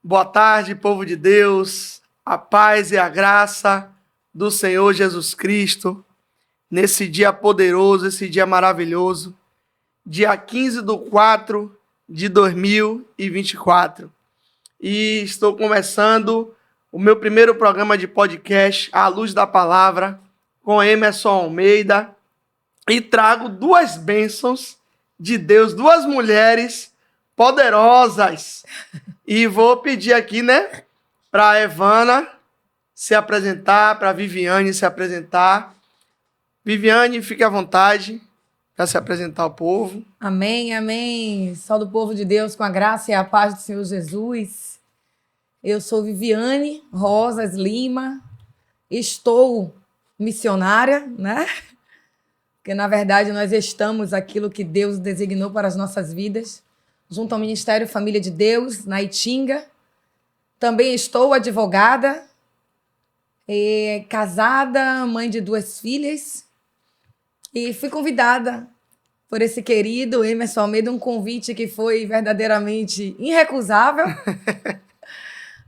Boa tarde, povo de Deus, a paz e a graça do Senhor Jesus Cristo, nesse dia poderoso, esse dia maravilhoso, dia 15/4/2024. E estou começando o meu primeiro programa de podcast, A Luz da Palavra, com Emerson Almeida, e trago duas bênçãos de Deus, duas mulheres poderosas. E vou pedir aqui, para a Evana se apresentar, para a Viviane se apresentar. Viviane, fique à vontade para se apresentar ao povo. Amém, amém. Salve o povo de Deus com a graça e a paz do Senhor Jesus. Eu sou Viviane Rosas Lima, estou missionária, Porque, na verdade, nós estamos aquilo que Deus designou para as nossas vidas, junto ao Ministério Família de Deus, na Itinga. Também estou advogada, casada, mãe de 2 filhas, e fui convidada por esse querido Emerson Almeida, um convite que foi verdadeiramente irrecusável.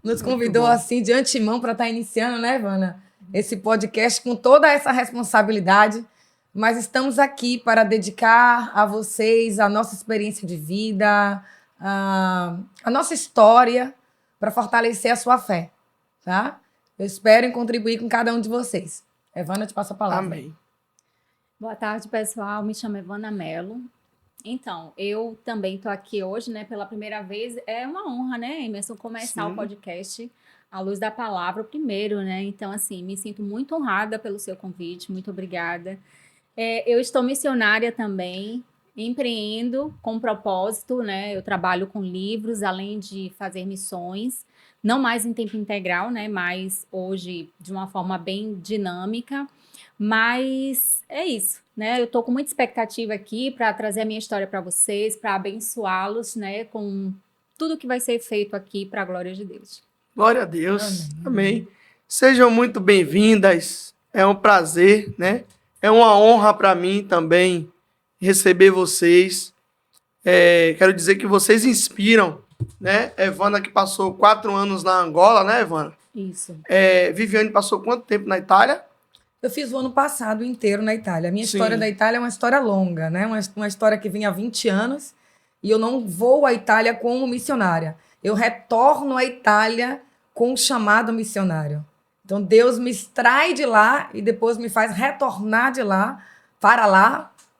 Nos convidou assim de antemão para estar iniciando, Ivana? Esse podcast com toda essa responsabilidade. Mas estamos aqui para dedicar a vocês a nossa experiência de vida, a nossa história, para fortalecer a sua fé, tá? Eu espero contribuir com cada um de vocês. Evana, te passo a palavra. Amém. Boa tarde, pessoal. Me chamo Evana Mello. Então, eu também estou aqui hoje, pela primeira vez. É uma honra, Emerson, começar o podcast A Luz da Palavra, o primeiro, Então, assim, me sinto muito honrada pelo seu convite. Muito obrigada. Eu estou missionária também, empreendo com propósito, Eu trabalho com livros, além de fazer missões, não mais em tempo integral, mas hoje de uma forma bem dinâmica. Mas é isso, Eu estou com muita expectativa aqui para trazer a minha história para vocês, para abençoá-los, com tudo que vai ser feito aqui para a glória de Deus. Glória a Deus. Amém. Sejam muito bem-vindas. É um prazer, É uma honra para mim também receber vocês. Quero dizer que vocês inspiram, Evana, que passou 4 anos na Angola, Evana? Isso. Viviane passou quanto tempo na Itália? Eu fiz o ano passado inteiro na Itália. A minha história da Itália é uma história longa, Uma história que vem há 20 anos. E eu não vou à Itália como missionária. Eu retorno à Itália com um chamado missionário. Então, Deus me extrai de lá e depois me faz retornar de lá,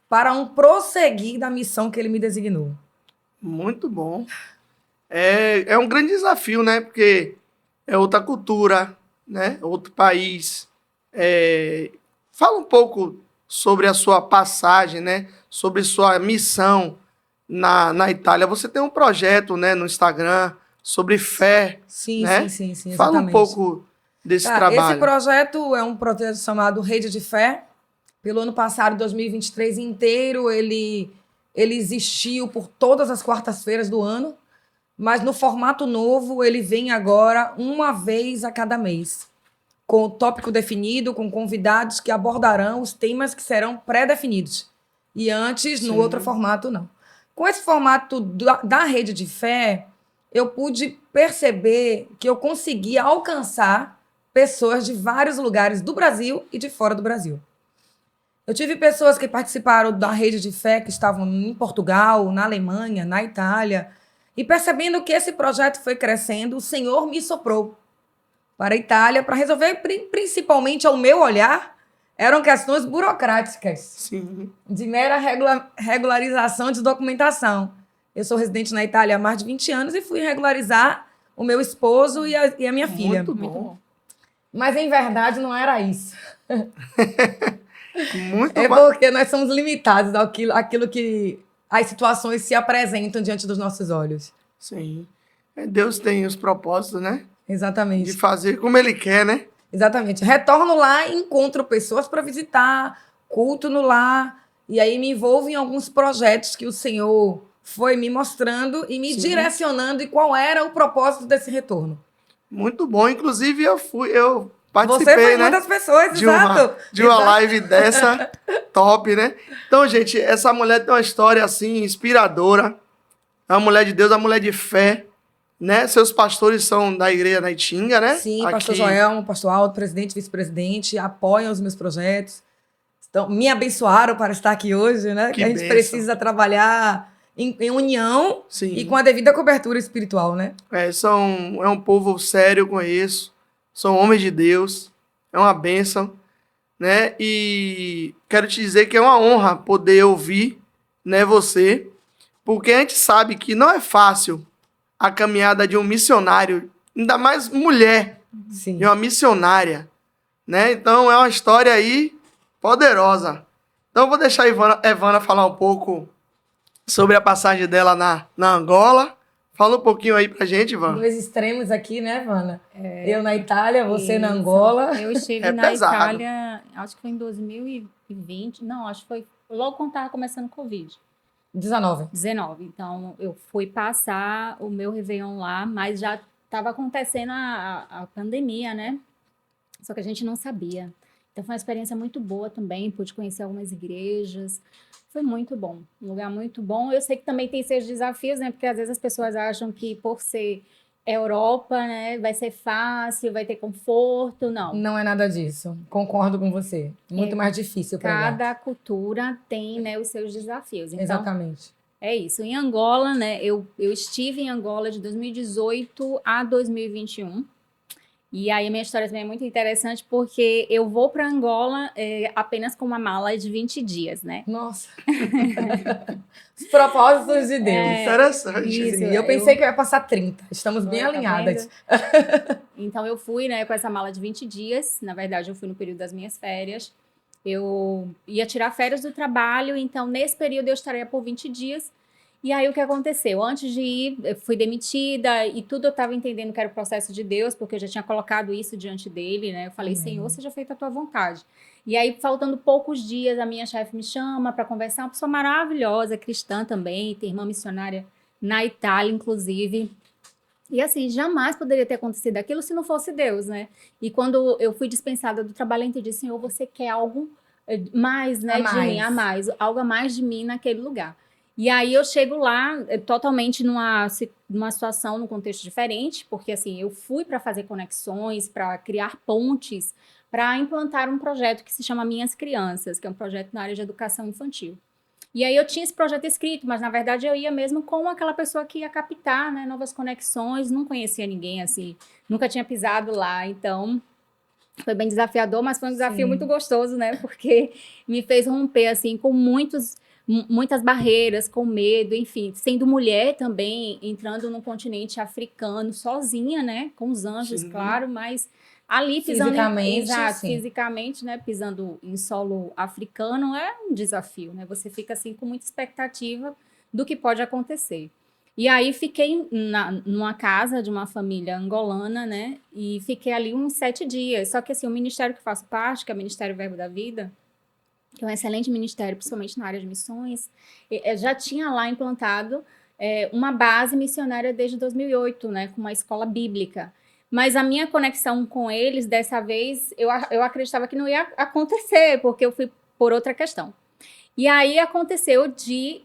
para um prosseguir da missão que Ele me designou. Muito bom. É um grande desafio, Porque é outra cultura, Outro país. Fala um pouco sobre a sua passagem, Sobre sua missão na Itália. Você tem um projeto, no Instagram sobre fé. Sim, sim, exatamente. Fala um pouco desse trabalho. Esse projeto é um projeto chamado Rede de Fé. Pelo ano passado, 2023 inteiro, ele existiu por todas as quartas-feiras do ano, mas no formato novo, ele vem agora uma vez a cada mês, com o tópico definido, com convidados que abordarão os temas que serão pré-definidos. E antes, no outro formato, não. Com esse formato da Rede de Fé, eu pude perceber que eu conseguia alcançar pessoas de vários lugares do Brasil e de fora do Brasil. Eu tive pessoas que participaram da Rede de Fé, que estavam em Portugal, na Alemanha, na Itália, e percebendo que esse projeto foi crescendo, o Senhor me soprou para a Itália para resolver, principalmente ao meu olhar, eram questões burocráticas. Sim. De mera regularização de documentação. Eu sou residente na Itália há mais de 20 anos e fui regularizar o meu esposo e a minha filha. Muito bom. Mas, em verdade, não era isso. Muito bom. Porque nós somos limitados àquilo que as situações se apresentam diante dos nossos olhos. Sim. Deus tem os propósitos, Exatamente. De fazer como Ele quer, Exatamente. Retorno lá e encontro pessoas para visitar, culto no lar, e aí me envolvo em alguns projetos que o Senhor foi me mostrando e me direcionando e qual era o propósito desse retorno. Muito bom. Inclusive, eu participei, Você foi uma das pessoas, de uma live dessa, top, Então, gente, essa mulher tem uma história, assim, inspiradora. É uma mulher de Deus, uma mulher de fé, né? Seus pastores são da igreja na Itinga, né? Sim, Aqui. pastor Joelmo, pastor Aldo, presidente, vice-presidente, apoiam os meus projetos. Então, me abençoaram para estar aqui hoje, né? Que a gente bênção. precisa trabalhar em união Sim. e com a devida cobertura espiritual, né? É um povo sério, eu conheço. São homens de Deus. É uma bênção, né? E quero te dizer que é uma honra poder ouvir, né, você, porque a gente sabe que não é fácil a caminhada de um missionário, ainda mais mulher, Sim. de uma missionária, né? Então é uma história aí poderosa. Então eu vou deixar a Evana falar um pouco sobre a passagem dela na Angola. Fala um pouquinho aí pra gente, Ivana. Dois extremos aqui, né, Vana? Eu na Itália, você na Isso. Angola. Eu estive É na pesado. Itália, acho que foi em 2020. Não, acho que foi logo quando estava começando o Covid. 19. 19. Então, eu fui passar o meu Réveillon lá, mas já estava acontecendo a pandemia, né? Só que a gente não sabia. Então, foi uma experiência muito boa também. Pude conhecer algumas igrejas. Foi muito bom. Um lugar muito bom. Eu sei que também tem seus desafios, né? Porque às vezes as pessoas acham que por ser Europa, né, vai ser fácil, vai ter conforto. Não. Não é nada disso. Concordo com você. Muito mais difícil pregar. Cada cultura tem, né, os seus desafios. Então, Exatamente. é isso. Em Angola, né, eu estive em Angola de 2018 a 2021. E aí a minha história também é muito interessante porque eu vou para Angola apenas com uma mala de 20 dias, né? Nossa. Os propósitos de Deus. Interessante. Isso, Sim, eu pensei que eu ia passar 30. Estamos bem Tá alinhadas. vendo? Então eu fui, né, com essa mala de 20 dias. Na verdade, eu fui no período das minhas férias. Eu ia tirar férias do trabalho, então nesse período eu estaria por 20 dias. E aí o que aconteceu? Antes de ir, eu fui demitida e tudo eu estava entendendo que era o processo de Deus, porque eu já tinha colocado isso diante dele, né? Eu falei, Amém. Senhor, seja feita a tua vontade. E aí, faltando poucos dias, a minha chefe me chama para conversar, uma pessoa maravilhosa, cristã também, tem irmã missionária na Itália, inclusive. E assim, jamais poderia ter acontecido aquilo se não fosse Deus, né? E quando eu fui dispensada do trabalho, eu entendi, Senhor, você quer algo mais, né, de mim, a mais, algo a mais de mim naquele lugar. E aí eu chego lá totalmente numa situação, num contexto diferente, porque assim, eu fui para fazer conexões, para criar pontes, para implantar um projeto que se chama Minhas Crianças, que é um projeto na área de educação infantil. E aí eu tinha esse projeto escrito, mas na verdade eu ia mesmo com aquela pessoa que ia captar, né, novas conexões, não conhecia ninguém assim, nunca tinha pisado lá, então foi bem desafiador, mas foi um desafio muito gostoso, né, porque me fez romper assim com muitas barreiras, com medo, enfim, sendo mulher também, entrando no continente africano sozinha, né, com os anjos, Sim. claro, mas ali pisando fisicamente, né, pisando em solo africano é um desafio, né? Você fica assim com muita expectativa do que pode acontecer. E aí fiquei numa casa de uma família angolana, né? E fiquei ali uns 7 dias. Só que assim, o ministério que faço parte, que é o Ministério Verbo da Vida, que é um excelente ministério, principalmente na área de missões, já tinha lá implantado uma base missionária desde 2008, né? Com uma escola bíblica. Mas a minha conexão com eles, dessa vez, eu acreditava que não ia acontecer, porque eu fui por outra questão. E aí aconteceu de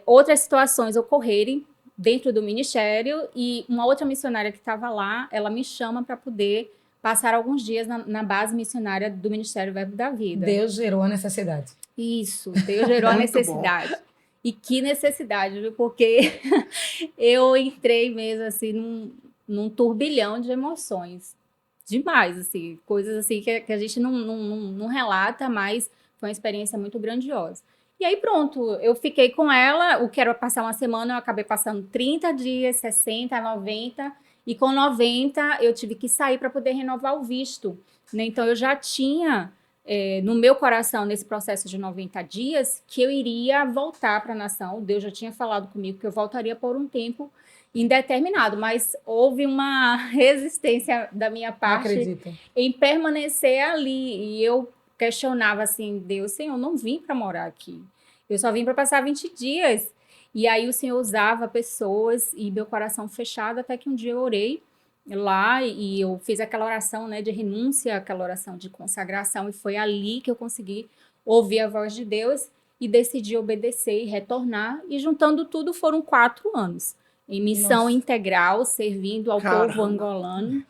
outras situações ocorrerem dentro do ministério, e uma outra missionária que estava lá, ela me chama para poder passar alguns dias na base missionária do Ministério Verbo da Vida. Deus gerou a necessidade. Isso, Deus gerou a necessidade. E que necessidade, viu? Porque eu entrei mesmo assim num turbilhão de emoções. Demais, assim, coisas assim que a gente não relata, mas foi uma experiência muito grandiosa. E aí pronto, eu fiquei com ela, o que era passar uma semana, eu acabei passando 30 dias, 60, 90, e com 90 eu tive que sair para poder renovar o visto, né? Então eu já tinha no meu coração, nesse processo de 90 dias, que eu iria voltar para a nação. Deus já tinha falado comigo que eu voltaria por um tempo indeterminado, mas houve uma resistência da minha parte em permanecer ali. E eu questionava assim, Deus, Senhor, eu não vim para morar aqui. Eu só vim para passar 20 dias. E aí o Senhor usava pessoas e meu coração fechado, até que um dia eu orei lá e eu fiz aquela oração, né, de renúncia, aquela oração de consagração, e foi ali que eu consegui ouvir a voz de Deus e decidi obedecer e retornar, e juntando tudo foram 4 anos. em missão Nossa. integral, servindo ao Caramba. povo angolano.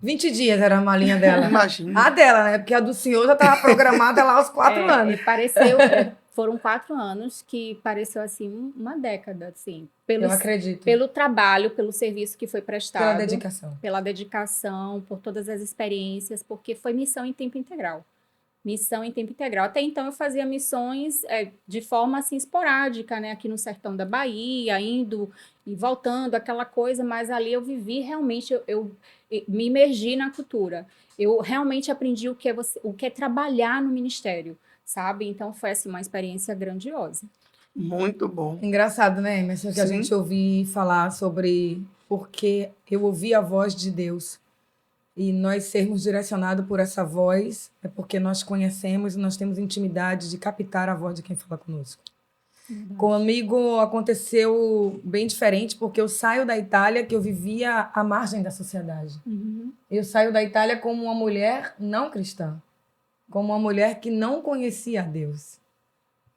20 dias era a malinha dela. Imagina. A dela, né? Porque a do senhor já estava programada lá aos 4 anos. E foram 4 anos que pareceu assim uma década, assim, Eu acredito. pelo trabalho, pelo serviço que foi prestado, Pela dedicação. pela dedicação, por todas as experiências, porque foi missão em tempo integral. Missão em tempo integral. Até então eu fazia missões de forma assim esporádica, né? Aqui no sertão da Bahia, indo e voltando, aquela coisa, mas ali eu vivi realmente, eu me imergi na cultura. Eu realmente aprendi o que é trabalhar no ministério, sabe? Então foi assim, uma experiência grandiosa. Muito bom. Engraçado, né, Emerson, que a Sim. gente ouvir falar sobre porque eu ouvi a voz de Deus. E nós sermos direcionados por essa voz é porque nós conhecemos e nós temos intimidade de captar a voz de quem fala conosco. Comigo aconteceu bem diferente, porque eu saio da Itália, que eu vivia à margem da sociedade. Uhum. Eu saio da Itália como uma mulher não cristã, como uma mulher que não conhecia a Deus.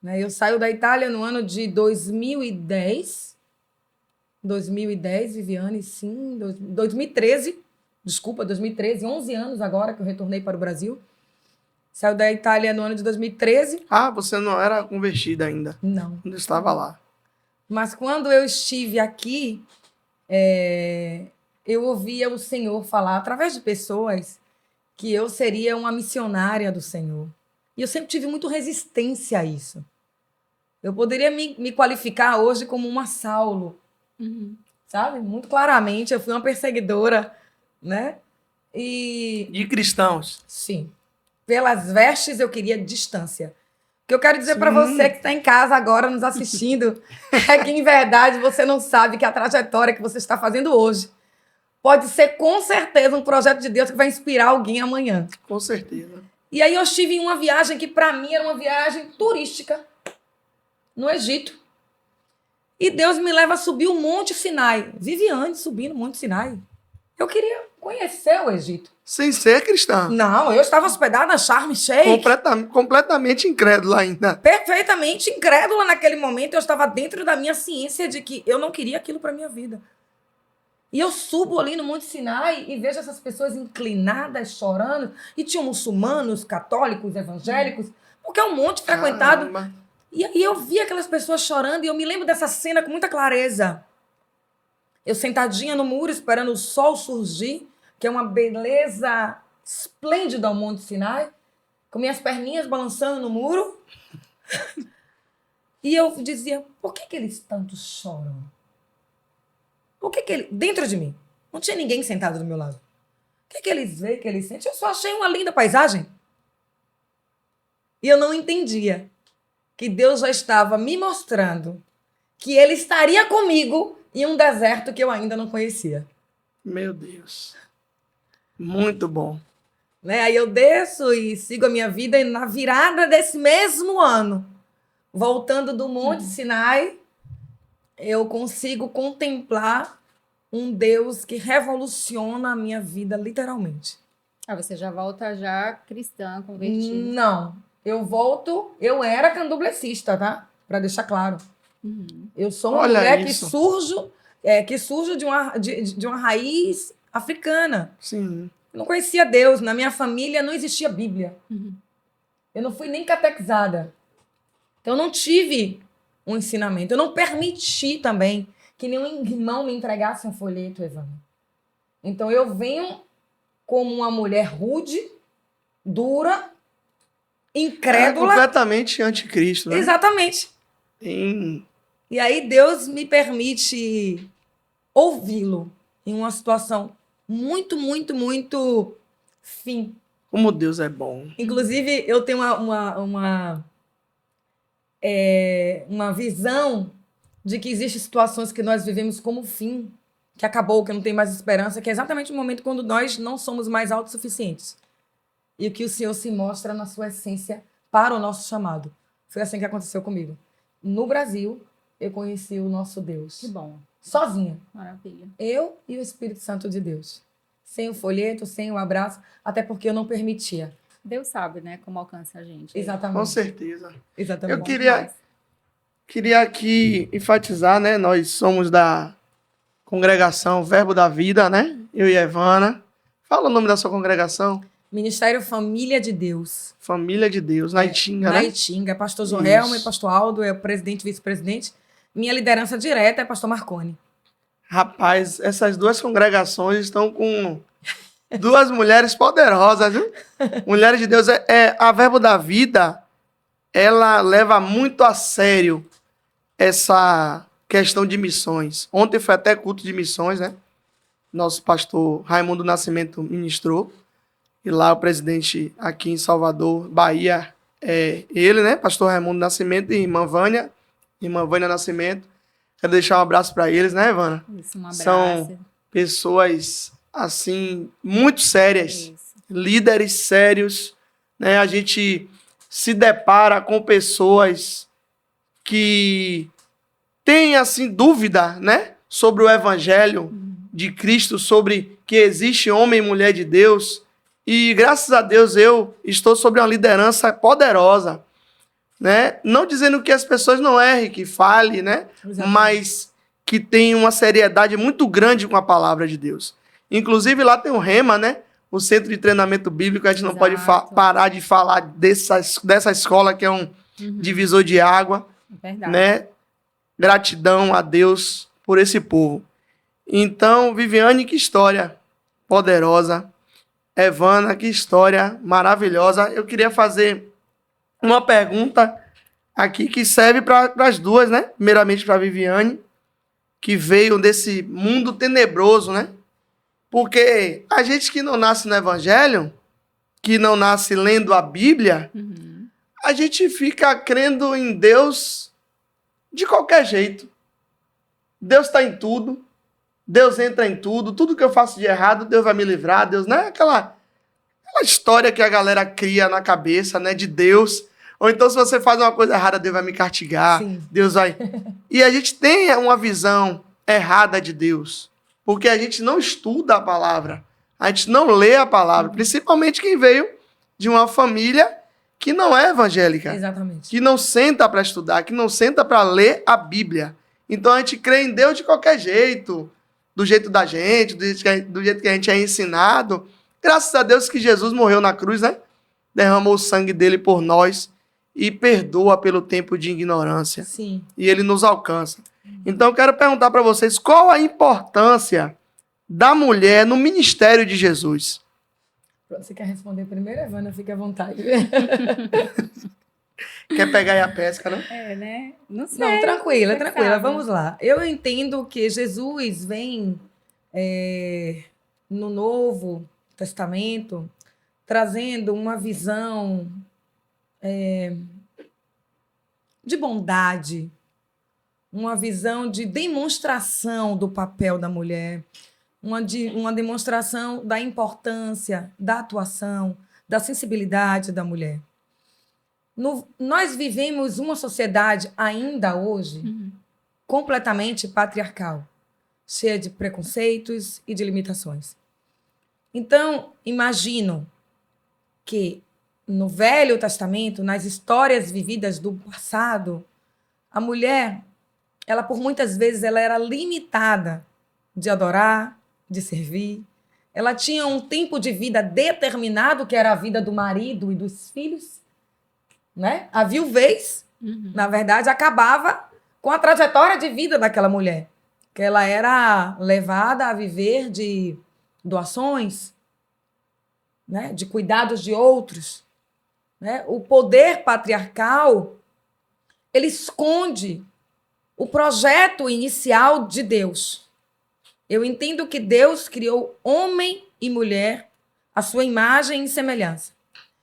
Né? Eu saio da Itália no ano de 2010. 2010, Viviane, sim. 2013, desculpa, 2013, 11 anos agora que eu retornei para o Brasil. Saio da Itália no ano de 2013. Ah, você não era convertida ainda, Não. quando estava lá. Mas quando eu estive aqui, eu ouvia o Senhor falar, através de pessoas, que eu seria uma missionária do Senhor. E eu sempre tive muito resistência a isso. Eu poderia me qualificar hoje como uma Saulo, Uhum. sabe? Muito claramente, eu fui uma perseguidora, né? E, De cristãos. sim, pelas vestes eu queria distância. O que eu quero dizer para Sim. você que está em casa agora nos assistindo é que, em verdade, você não sabe que a trajetória que você está fazendo hoje pode ser, com certeza, um projeto de Deus que vai inspirar alguém amanhã. Com certeza. E aí eu estive em uma viagem que, para mim, era uma viagem turística no Egito. E Deus me leva a subir o Monte Sinai. Viviane subindo o Monte Sinai. Eu queria conhecer o Egito. Sem ser cristã. Não, eu estava hospedada na Sharm el-Sheikh. Completamente incrédula ainda. Perfeitamente incrédula naquele momento. Eu estava dentro da minha ciência de que eu não queria aquilo para minha vida. E eu subo ali no Monte Sinai e vejo essas pessoas inclinadas, chorando. E tinham muçulmanos, católicos, evangélicos, porque é um monte frequentado. Caramba. E aí eu vi aquelas pessoas chorando e eu me lembro dessa cena com muita clareza. Eu sentadinha no muro esperando o sol surgir, que é uma beleza esplêndida ao Monte Sinai, com minhas perninhas balançando no muro. E eu dizia, por que eles tanto choram? Por que eles... Dentro de mim, não tinha ninguém sentado do meu lado. O que eles veem, o que eles sentem? Eu só achei uma linda paisagem. E eu não entendia que Deus já estava me mostrando que Ele estaria comigo em um deserto que eu ainda não conhecia. Meu Deus. Muito bom. Né? Aí eu desço e sigo a minha vida e na virada desse mesmo ano, voltando do Monte Sinai, eu consigo contemplar um Deus que revoluciona a minha vida literalmente. Ah, você já volta já cristã, convertida. Não, eu volto, eu era candomblessista, tá? Para deixar claro. Uhum. Eu sou uma Olha mulher isso. que surge de uma raiz africana. Sim. Eu não conhecia Deus. Na minha família não existia Bíblia. Uhum. Eu não fui nem catequizada. Então, eu não tive um ensinamento. Eu não permiti também que nenhum irmão me entregasse um folheto, Evana. Então, eu venho como uma mulher rude, dura, incrédula. Completamente anticristo, né? Exatamente. Tem... E aí, Deus me permite ouvi-lo em uma situação muito, muito, muito fim. Como Deus é bom. Inclusive, eu tenho uma visão de que existem situações que nós vivemos como fim, que acabou, que não tem mais esperança, que é exatamente o momento quando nós não somos mais autossuficientes. E que o Senhor se mostra na sua essência para o nosso chamado. Foi assim que aconteceu comigo. No Brasil, eu conheci o nosso Deus. Que bom. Sozinha. Maravilha. Eu e o Espírito Santo de Deus. Sem o folheto, sem o abraço, até porque eu não permitia. Deus sabe, né, como alcança a gente. Exatamente. Com certeza. Exatamente. Eu queria aqui enfatizar, né? Nós somos da congregação Verbo da Vida, né? Eu e a Evana. Fala o nome da sua congregação. Ministério Família de Deus. Família de Deus, na Itinga, Na né? Itinga. Pastor Isso. Joelma e Pastor Aldo é o presidente e vice-presidente. Minha liderança direta é Pastor Marconi. Rapaz, essas duas congregações estão com duas mulheres poderosas, viu? Mulheres de Deus. A Verbo da Vida, ela leva muito a sério essa questão de missões. Ontem foi até culto de missões, né? Nosso pastor Raimundo Nascimento ministrou. E lá o presidente aqui em Salvador, Bahia, é ele, né? Pastor Raimundo Nascimento e irmã Vânia Nascimento. Quero deixar um abraço para eles, né, Ivana? Isso, um abraço. São pessoas, assim, muito sérias. Isso. Líderes sérios, né? A gente se depara com pessoas que têm, assim, dúvida, né? Sobre o evangelho de Cristo, sobre que existe homem e mulher de Deus. E, graças a Deus, eu estou sobre uma liderança poderosa, né? Não dizendo que as pessoas não errem, que falem, né? Exatamente. Mas que tem uma seriedade muito grande com a palavra de Deus. Inclusive, lá tem o Rema, né? O Centro de Treinamento Bíblico. A gente não pode parar de falar dessa escola, que é um divisor de água. Verdade. Né? Gratidão a Deus por esse povo. Então, Viviane, que história poderosa. Evana, que história maravilhosa. Eu queria fazer uma pergunta aqui que serve para as duas, né? Primeiramente para a Viviane, que veio desse mundo tenebroso, né? Porque a gente que não nasce no Evangelho, que não nasce lendo a Bíblia, a gente fica crendo em Deus de qualquer jeito. Deus está em tudo. Deus entra em tudo. Tudo que eu faço de errado, Deus vai me livrar. Deus, né? Aquela história que a galera cria na cabeça, né? De Deus. Ou então, se você faz uma coisa errada, Deus vai me castigar. Sim. Deus vai... E a gente tem uma visão errada de Deus. Porque a gente não estuda a palavra. A gente não lê a palavra. Principalmente quem veio de uma família que não é evangélica. Exatamente. Que não senta para estudar, que não senta para ler a Bíblia. Então a gente crê em Deus de qualquer jeito. Do jeito da gente, do jeito que a gente é ensinado. Graças a Deus que Jesus morreu na cruz, né? Derramou o sangue dele por nós e perdoa pelo tempo de ignorância. Sim. E ele nos alcança. Então eu quero perguntar para vocês qual a importância da mulher no ministério de Jesus. Você quer responder primeiro, Evana? Fique à vontade. Quer pegar aí a pesca, não? É, né? Não sei. Não, tranquila, Você tranquila. sabe. Vamos lá. Eu entendo que Jesus vem no Novo Testamento trazendo uma visão de bondade, uma visão de demonstração do papel da mulher, uma demonstração da importância, da atuação, da sensibilidade da mulher. Nós vivemos uma sociedade ainda hoje completamente patriarcal, cheia de preconceitos e de limitações. Então, imagino que no Velho Testamento, nas histórias vividas do passado, a mulher, ela por muitas vezes ela era limitada de adorar, de servir. Ela tinha um tempo de vida determinado, que era a vida do marido e dos filhos. Né? A viuvez, na verdade, acabava com a trajetória de vida daquela mulher. Que ela era levada a viver de doações, né? De cuidados de outros. Né? O poder patriarcal, ele esconde o projeto inicial de Deus. Eu entendo que Deus criou homem e mulher à sua imagem e semelhança.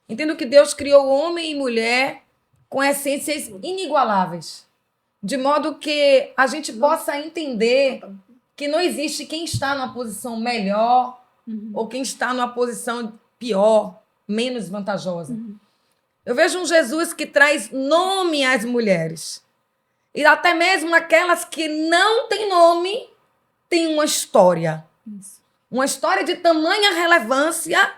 Entendo que Deus criou homem e mulher com essências inigualáveis, de modo que a gente possa entender que não existe quem está numa posição melhor ou quem está numa posição pior, menos vantajosa. Eu vejo um Jesus que traz nome às mulheres. E até mesmo aquelas que não têm nome, têm uma história. Isso. Uma história de tamanha relevância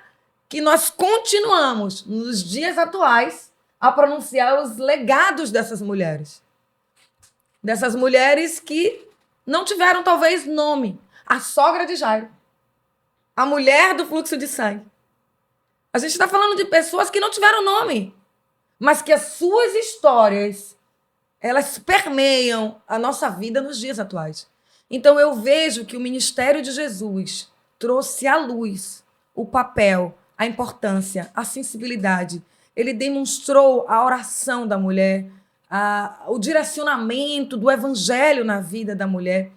que nós continuamos, nos dias atuais, a pronunciar os legados dessas mulheres. Dessas mulheres que não tiveram talvez nome. A sogra de Jairo. A mulher do fluxo de sangue. A gente está falando de pessoas que não tiveram nome, mas que as suas histórias, elas permeiam a nossa vida nos dias atuais. Então eu vejo que o ministério de Jesus trouxe à luz o papel, a importância, a sensibilidade. Ele demonstrou a oração da mulher, o direcionamento do evangelho na vida da mulher,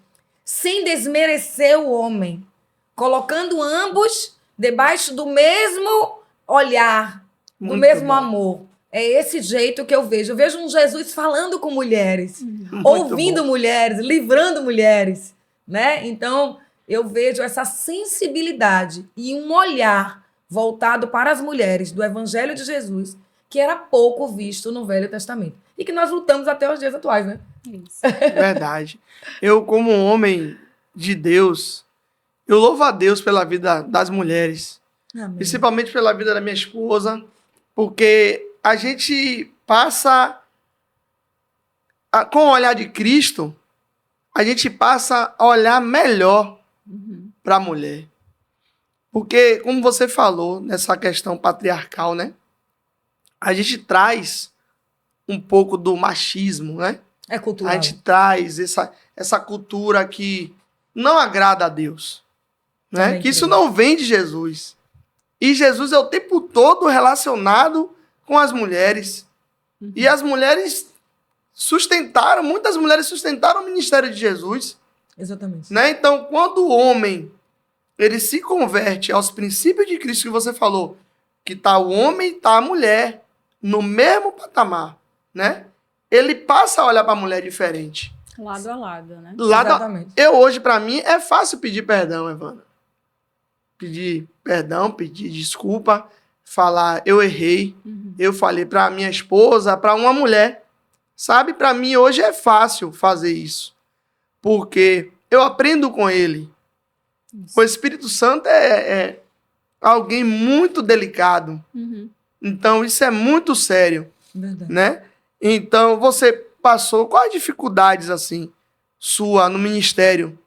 sem desmerecer o homem, colocando ambos debaixo do mesmo olhar, do mesmo amor. É esse jeito que eu vejo. Eu vejo um Jesus falando com mulheres, ouvindo mulheres, livrando mulheres, né? Então, eu vejo essa sensibilidade e um olhar voltado para as mulheres do Evangelho de Jesus, que era pouco visto no Velho Testamento. E que nós lutamos até os dias atuais, né? Isso. Verdade. Eu, como um homem de Deus, eu louvo a Deus pela vida das mulheres. Amém. Principalmente pela vida da minha esposa, porque a gente passa, com o olhar de Cristo, a gente passa a olhar melhor para a mulher. Porque, como você falou, nessa questão patriarcal, né? A gente traz um pouco do machismo, né? É cultural. A gente traz essa cultura que não agrada a Deus, né? Também Que isso creio. não vem de Jesus. E Jesus é o tempo todo relacionado com as mulheres. E as mulheres muitas mulheres sustentaram o ministério de Jesus, Exatamente. né? Então, quando o homem ele se converte aos princípios de Cristo que você falou, que tá o homem e tá a mulher no mesmo patamar, né? Ele passa a olhar para a mulher diferente. Lado a lado, né? Exatamente. Eu hoje, para mim, é fácil pedir perdão, Evana. Pedir perdão, pedir desculpa, falar eu errei, eu falei para minha esposa, para uma mulher. Sabe, para mim hoje é fácil fazer isso. Porque eu aprendo com ele. O Espírito Santo é alguém muito delicado. Então, isso é muito sério, Verdade. né? Então, você passou quais dificuldades, assim, sua no ministério?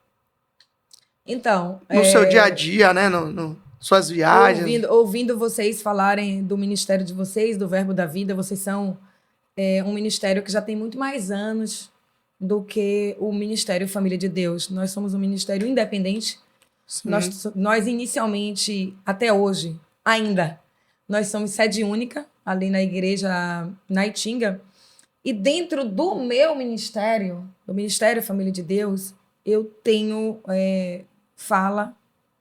Então, No seu dia a dia, né? Suas viagens. ouvindo vocês falarem do ministério de vocês, do Verbo da Vida, vocês são um ministério que já tem muito mais anos do que o Ministério Família de Deus. Nós somos um ministério independente. Sim. Nós inicialmente, até hoje, ainda, nós somos sede única, ali na igreja na Itinga. E dentro do meu ministério, do Ministério Família de Deus, eu tenho fala,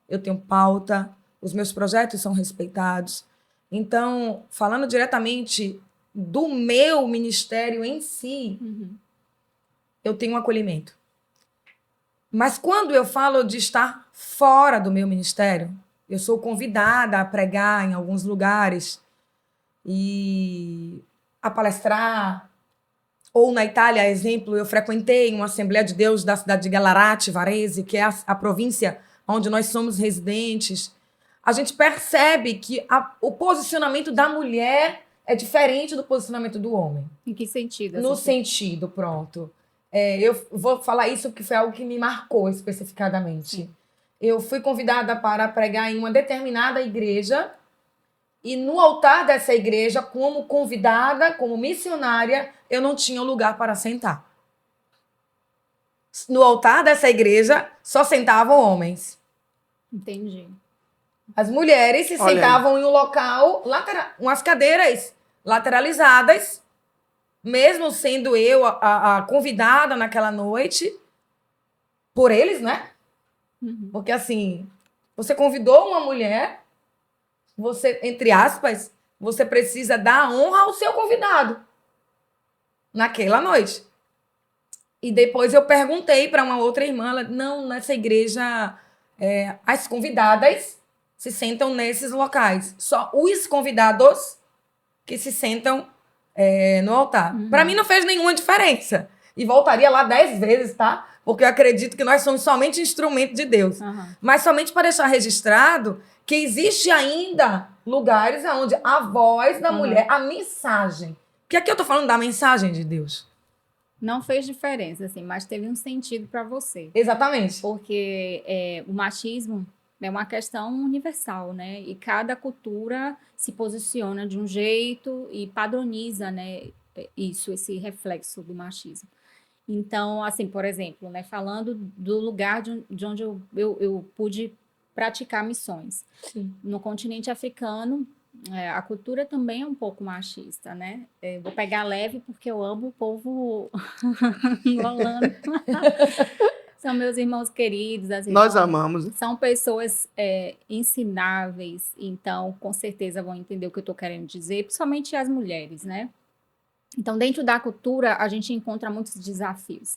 eu tenho pauta, os meus projetos são respeitados. Então, falando diretamente do meu ministério em si, eu tenho um acolhimento. Mas quando eu falo de estar fora do meu ministério, eu sou convidada a pregar em alguns lugares e a palestrar. Ou na Itália, exemplo, eu frequentei uma Assembleia de Deus da cidade de Gallarate, Varese, que é a província onde nós somos residentes. A gente percebe que o posicionamento da mulher é diferente do posicionamento do homem. Em que sentido? No sentido, pronto. Eu vou falar isso porque foi algo que me marcou especificadamente. Sim. Eu fui convidada para pregar em uma determinada igreja e no altar dessa igreja, como convidada, como missionária, eu não tinha lugar para sentar. No altar dessa igreja, só sentavam homens. Entendi. As mulheres se sentavam em um local, umas cadeiras lateralizadas, mesmo sendo eu a convidada naquela noite, por eles, né? Porque assim, você convidou uma mulher, você, entre aspas, você precisa dar honra ao seu convidado naquela noite. E depois eu perguntei para uma outra irmã, ela, não, nessa igreja, as convidadas se sentam nesses locais. Só os convidados que se sentam no altar. Para mim não fez nenhuma diferença. E voltaria lá 10 vezes, tá? Porque eu acredito que nós somos somente instrumento de Deus. Mas somente para deixar registrado que existe ainda lugares onde a voz da mulher, a mensagem. Porque aqui eu estou falando da mensagem de Deus. Não fez diferença, assim, mas teve um sentido para você. Exatamente. Porque o machismo é uma questão universal, né? E cada cultura se posiciona de um jeito e padroniza, né, esse reflexo do machismo. Então, assim, por exemplo, né, falando do lugar de onde eu pude praticar missões. Sim. No continente africano, a cultura também é um pouco machista, né? Vou pegar leve porque eu amo o povo angolano. São meus irmãos queridos. Assim, Nós amamos. São pessoas ensináveis, então com certeza vão entender o que eu estou querendo dizer, principalmente as mulheres, né? Então, dentro da cultura, a gente encontra muitos desafios.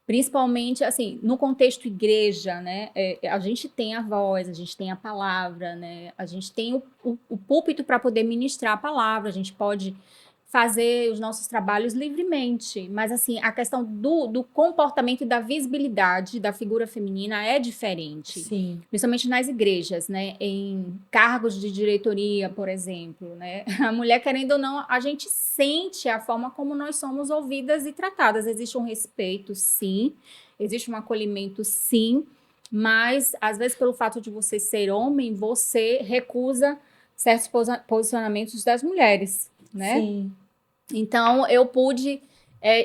Principalmente, assim, no contexto igreja, né? A gente tem a voz, a gente tem a palavra, né? A gente tem o púlpito para poder ministrar a palavra, a gente pode fazer os nossos trabalhos livremente. Mas, assim, a questão do comportamento e da visibilidade da figura feminina é diferente. Sim. Principalmente nas igrejas, né? Em cargos de diretoria, por exemplo, né? A mulher, querendo ou não, a gente sente a forma como nós somos ouvidas e tratadas. Existe um respeito, sim. Existe um acolhimento, sim. Mas, às vezes, pelo fato de você ser homem, você recusa certos posicionamentos das mulheres, né? Sim. Então, eu pude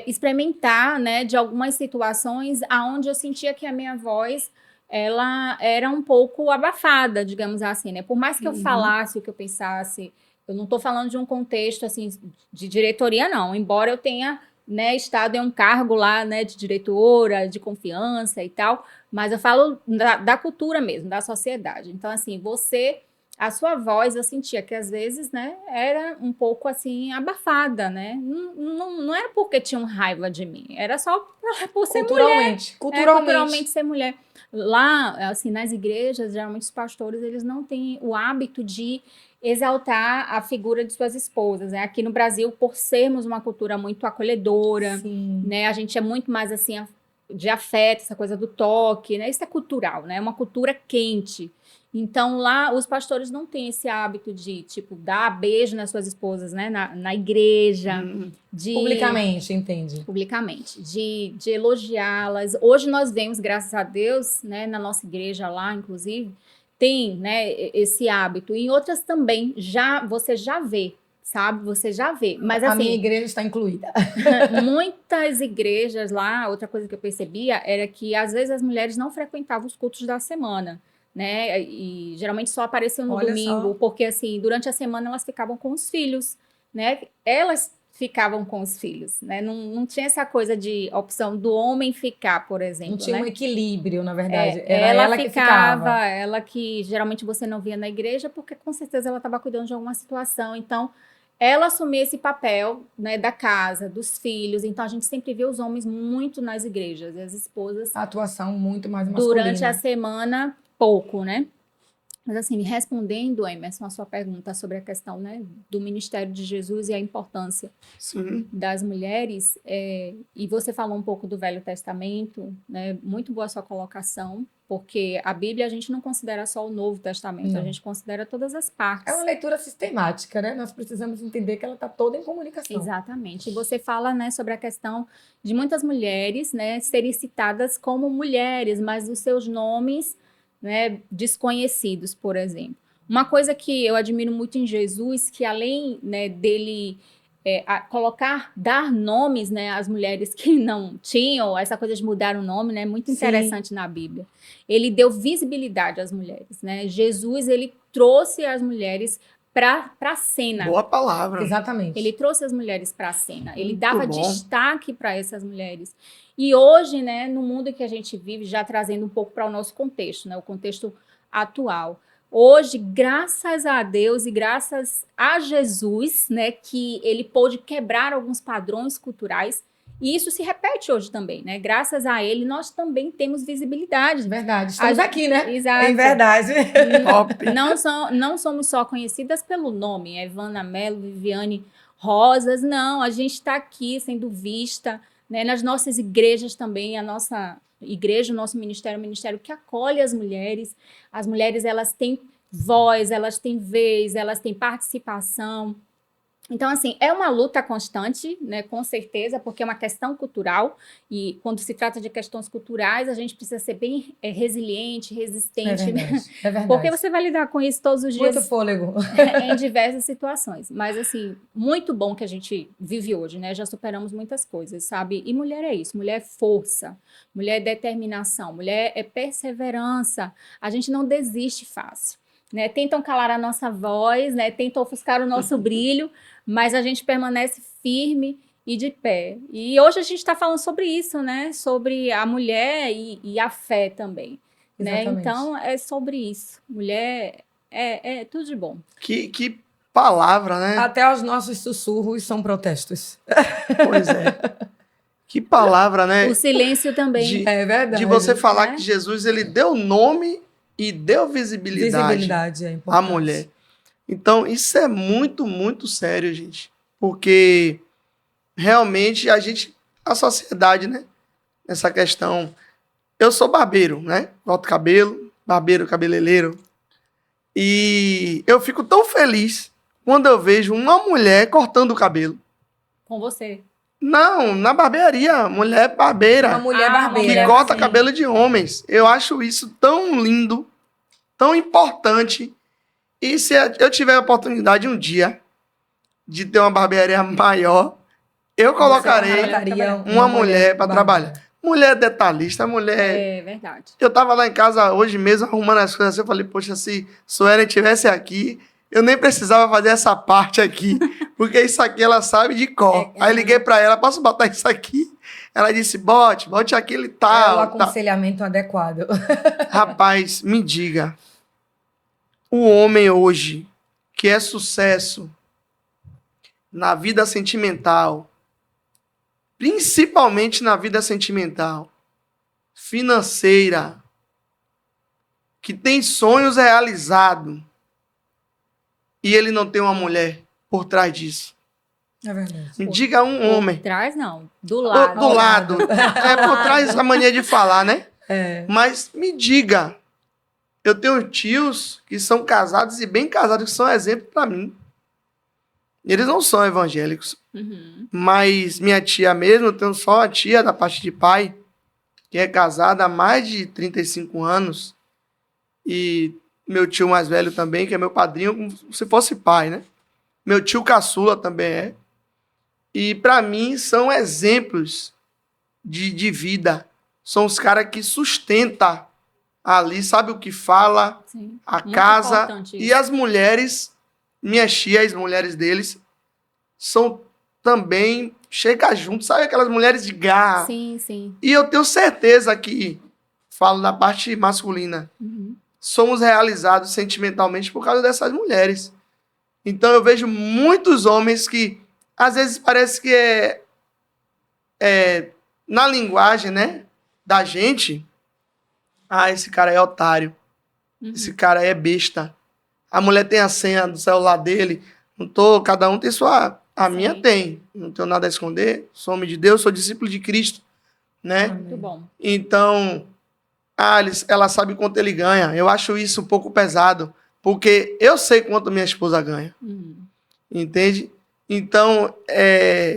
experimentar, né, de algumas situações aonde eu sentia que a minha voz ela era um pouco abafada, digamos assim, né? Por mais que eu falasse o que eu pensasse, eu não estou falando de um contexto assim de diretoria, não. Embora eu tenha, né, estado em um cargo lá, né, de diretora, de confiança e tal, mas eu falo da cultura mesmo, da sociedade. Então, assim, a sua voz, eu sentia que às vezes, né, era um pouco assim, abafada, né? Não era porque tinham raiva de mim, era só por ser mulher. Culturalmente ser mulher. Lá, assim, nas igrejas, geralmente os pastores, eles não têm o hábito de exaltar a figura de suas esposas, né? Aqui no Brasil, por sermos uma cultura muito acolhedora, né? A gente é muito mais, assim, de afeto, essa coisa do toque, né? Isso é cultural, né? É uma cultura quente. Então, lá, os pastores não têm esse hábito de, tipo, dar beijo nas suas esposas, né? Na igreja. Publicamente, entende? Publicamente. De elogiá-las. Hoje nós vemos, graças a Deus, né? Na nossa igreja lá, inclusive, tem, né? Esse hábito. Em outras também, você já vê, sabe? Você já vê. Mas, assim, a minha igreja está incluída. Muitas igrejas lá, outra coisa que eu percebia era que, às vezes, as mulheres não frequentavam os cultos da semana, né? E geralmente só apareciam no domingo, porque assim, durante a semana elas ficavam com os filhos, né? Elas ficavam com os filhos, né? Não tinha essa coisa de opção do homem ficar, por exemplo. Não tinha, né, um equilíbrio, na verdade. Era ela que ficava. Ela que geralmente você não via na igreja, porque com certeza ela estava cuidando de alguma situação. Então, ela assumia esse papel, né, da casa, dos filhos. Então, a gente sempre vê os homens muito nas igrejas e as esposas. A atuação muito mais masculina. Durante a semana, pouco, né? Mas assim, respondendo, Emerson, a sua pergunta sobre a questão, né, do ministério de Jesus e a importância das mulheres, e você falou um pouco do Velho Testamento, né, muito boa a sua colocação, porque a Bíblia a gente não considera só o Novo Testamento, a gente considera todas as partes. É uma leitura sistemática, né? Nós precisamos entender que ela está toda em comunicação. Exatamente. E você fala, né, sobre a questão de muitas mulheres, né, serem citadas como mulheres, mas os seus nomes, né, desconhecidos, por exemplo. Uma coisa que eu admiro muito em Jesus, que além, né, dele dar nomes, né, às mulheres que não tinham, essa coisa de mudar o nome, né, muito interessante na Bíblia. Ele deu visibilidade às mulheres, né? Jesus, ele trouxe as mulheres para a cena. Boa palavra. Exatamente. Ele trouxe as mulheres para a cena. Ele dava destaque para essas mulheres. E hoje, né, no mundo que a gente vive, já trazendo um pouco para o nosso contexto, né, o contexto atual. Hoje, graças a Deus e graças a Jesus, né, que ele pôde quebrar alguns padrões culturais, e isso se repete hoje também, né? Graças a ele, nós também temos visibilidade. Verdade. Estamos aqui, né? Exato. Em verdade. Top. Não somos só conhecidas pelo nome, Evana Mello, Viviane Rosas, não. A gente está aqui sendo vista, né, nas nossas igrejas também, a nossa igreja, o nosso ministério é um ministério que acolhe as mulheres. As mulheres, elas têm voz, elas têm vez, elas têm participação. Então, assim, é uma luta constante, né, com certeza, porque é uma questão cultural, e quando se trata de questões culturais, a gente precisa ser bem resiliente, resistente, né? É verdade. Porque você vai lidar com isso todos os dias. Muito fôlego. Em diversas situações. Mas, assim, muito bom que a gente vive hoje, né? Já superamos muitas coisas, sabe? E mulher é isso, mulher é força, mulher é determinação, mulher é perseverança. A gente não desiste fácil. Né, tentam calar a nossa voz, né, tentam ofuscar o nosso brilho, mas a gente permanece firme e de pé. E hoje a gente está falando sobre isso, né? Sobre a mulher e a fé também. Né? Então, é sobre isso. Mulher é tudo de bom. Que palavra, né? Até os nossos sussurros são protestos. Pois é. Que palavra, né? O silêncio também. É verdade. De você falar né? que Jesus, ele deu nome e deu visibilidade à mulher. Então, isso é muito, muito sério, gente. Porque realmente a sociedade, né? Essa questão. Eu sou barbeiro, né? Corto cabelo, barbeiro, cabeleireiro. E eu fico tão feliz quando eu vejo uma mulher cortando o cabelo. Com você. Não, na barbearia, mulher barbeira. Uma mulher barbeira. Que corta cabelo de homens. Eu acho isso tão lindo, tão importante. E se eu tiver a oportunidade um dia de ter uma barbearia maior, eu colocarei uma mulher para trabalhar. Mulher detalhista, mulher... É verdade. Eu tava lá em casa hoje mesmo arrumando as coisas assim, eu falei, poxa, se Suelen estivesse aqui, eu nem precisava fazer essa parte aqui, porque isso aqui ela sabe de cor. Aí liguei pra ela, posso botar isso aqui? Ela disse, bote aquilo e tal. É o aconselhamento adequado. Rapaz, me diga, o homem hoje, que é sucesso na vida sentimental, principalmente na vida sentimental, financeira, que tem sonhos realizados, e ele não tem uma mulher por trás disso. É verdade. Me diga um homem. Por trás, não. Do lado. Do lado. É por trás a mania de falar, né? É. Mas me diga, eu tenho tios que são casados e bem casados, que são exemplo para mim. Eles não são evangélicos. Uhum. Mas minha tia mesmo, eu tenho só uma tia da parte de pai, que é casada há mais de 35 anos. E meu tio mais velho também, que é meu padrinho, como se fosse pai, né? Meu tio caçula também é. E para mim são exemplos de vida. São os caras que sustentam ali, sabe o que fala, Sim. a Muito casa. importante E isso. as mulheres, minhas tias, as mulheres deles, são também, chega junto, sabe aquelas mulheres de garra? Sim, sim. E eu tenho certeza que, falo da parte masculina, Uhum. somos realizados sentimentalmente por causa dessas mulheres. Então eu vejo muitos homens que, às vezes, parece que na linguagem, né, da gente, esse cara é otário, esse cara é besta. A mulher tem a senha do celular dele, cada um tem sua... A Sim. minha tem, não tenho nada a esconder, sou homem de Deus, sou discípulo de Cristo, né? Muito bom. Então, ela sabe quanto ele ganha. Eu acho isso um pouco pesado, porque eu sei quanto minha esposa ganha, Uhum. entende? Então,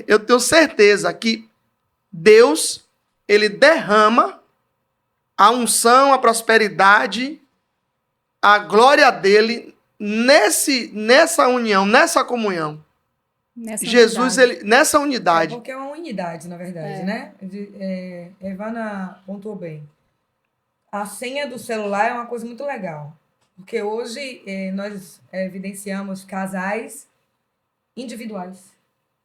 eu tenho certeza que Deus, ele derrama a unção, a prosperidade, a glória dele nessa união, nessa comunhão. Jesus, unidade. nessa unidade. Porque é uma unidade, na verdade, né? Evana pontuou bem. A senha do celular é uma coisa muito legal. Porque hoje nós evidenciamos casais individuais.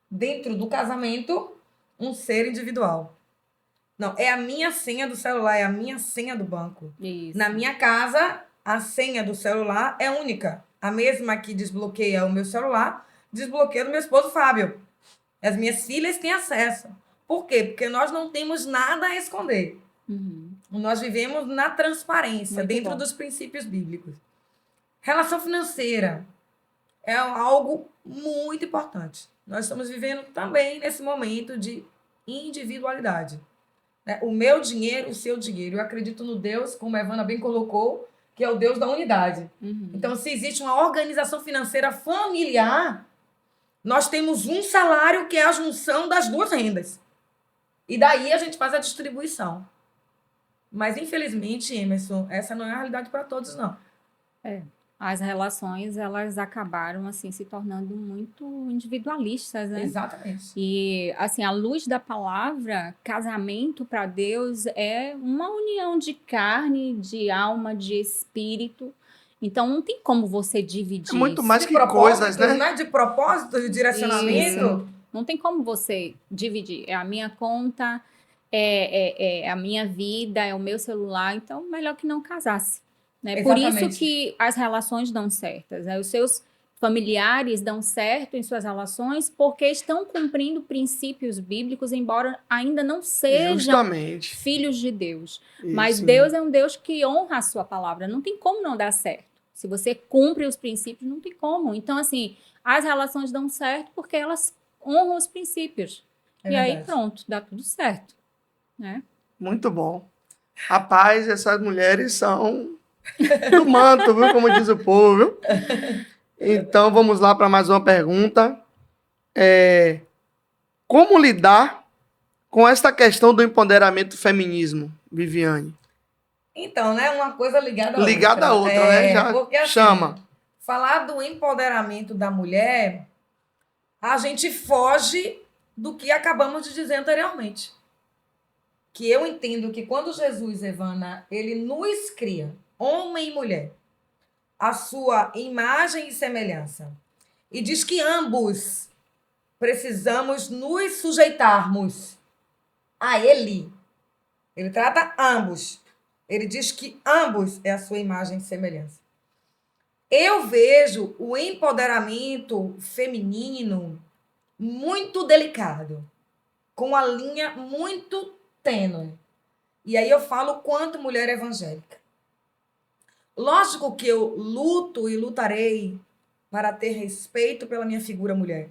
Dentro do casamento, um ser individual. Não, é a minha senha do celular, é a minha senha do banco. Isso. Na minha casa, a senha do celular é única. A mesma que desbloqueia o meu celular, desbloqueia do meu esposo Fábio. As minhas filhas têm acesso. Por quê? Porque nós não temos nada a esconder. Uhum. Nós vivemos na transparência, Muito dentro bom. dos princípios bíblicos. Relação financeira é algo muito importante. Nós estamos vivendo também nesse momento de individualidade. Né? O meu dinheiro, o seu dinheiro. Eu acredito no Deus, como a Evana bem colocou, que é o Deus da unidade. Uhum. Então, se existe uma organização financeira familiar, Nós temos um salário que é a junção das duas rendas. E daí a gente faz a distribuição. Mas, infelizmente, Emerson, essa não é a realidade para todos, não. As relações, elas acabaram, assim, se tornando muito individualistas, né? Exatamente. E, assim, à luz da palavra, casamento para Deus é uma união de carne, de alma, de espírito. Então, não tem como você dividir É muito isso. mais De que coisas, propósito, né? De propósito, de direcionamento. Não tem como você dividir. É a minha conta, é a minha vida, é o meu celular. Então, melhor que não casasse. Né? Por isso Exatamente. que as relações dão certas. Né? Os seus familiares dão certo em suas relações porque estão cumprindo princípios bíblicos, embora ainda não sejam Justamente. filhos de Deus. Mas Isso. Deus é um Deus que honra a sua palavra. Não tem como não dar certo. Se você cumpre os princípios, não tem como. Então, assim, as relações dão certo porque elas honram os princípios. E aí, pronto, dá tudo certo. Né? Muito bom. Rapaz, essas mulheres são do manto, viu? Como diz o povo, viu? Então, vamos lá para mais uma pergunta. Como lidar com esta questão do empoderamento feminismo, Viviane? Então, né? Uma coisa ligada à outra. Ligada a outra, né? Já porque, assim, chama. falar do empoderamento da mulher, a gente foge do que acabamos de dizer anteriormente. Que eu entendo que quando Jesus, Evana, ele nos cria, homem e mulher, a sua imagem e semelhança, e diz que ambos precisamos nos sujeitarmos a ele. Ele trata ambos. Ele diz que ambos é a sua imagem e semelhança. Eu vejo o empoderamento feminino muito delicado, com a linha muito tênue. E aí eu falo quanto mulher evangélica. Lógico que eu luto e lutarei para ter respeito pela minha figura mulher.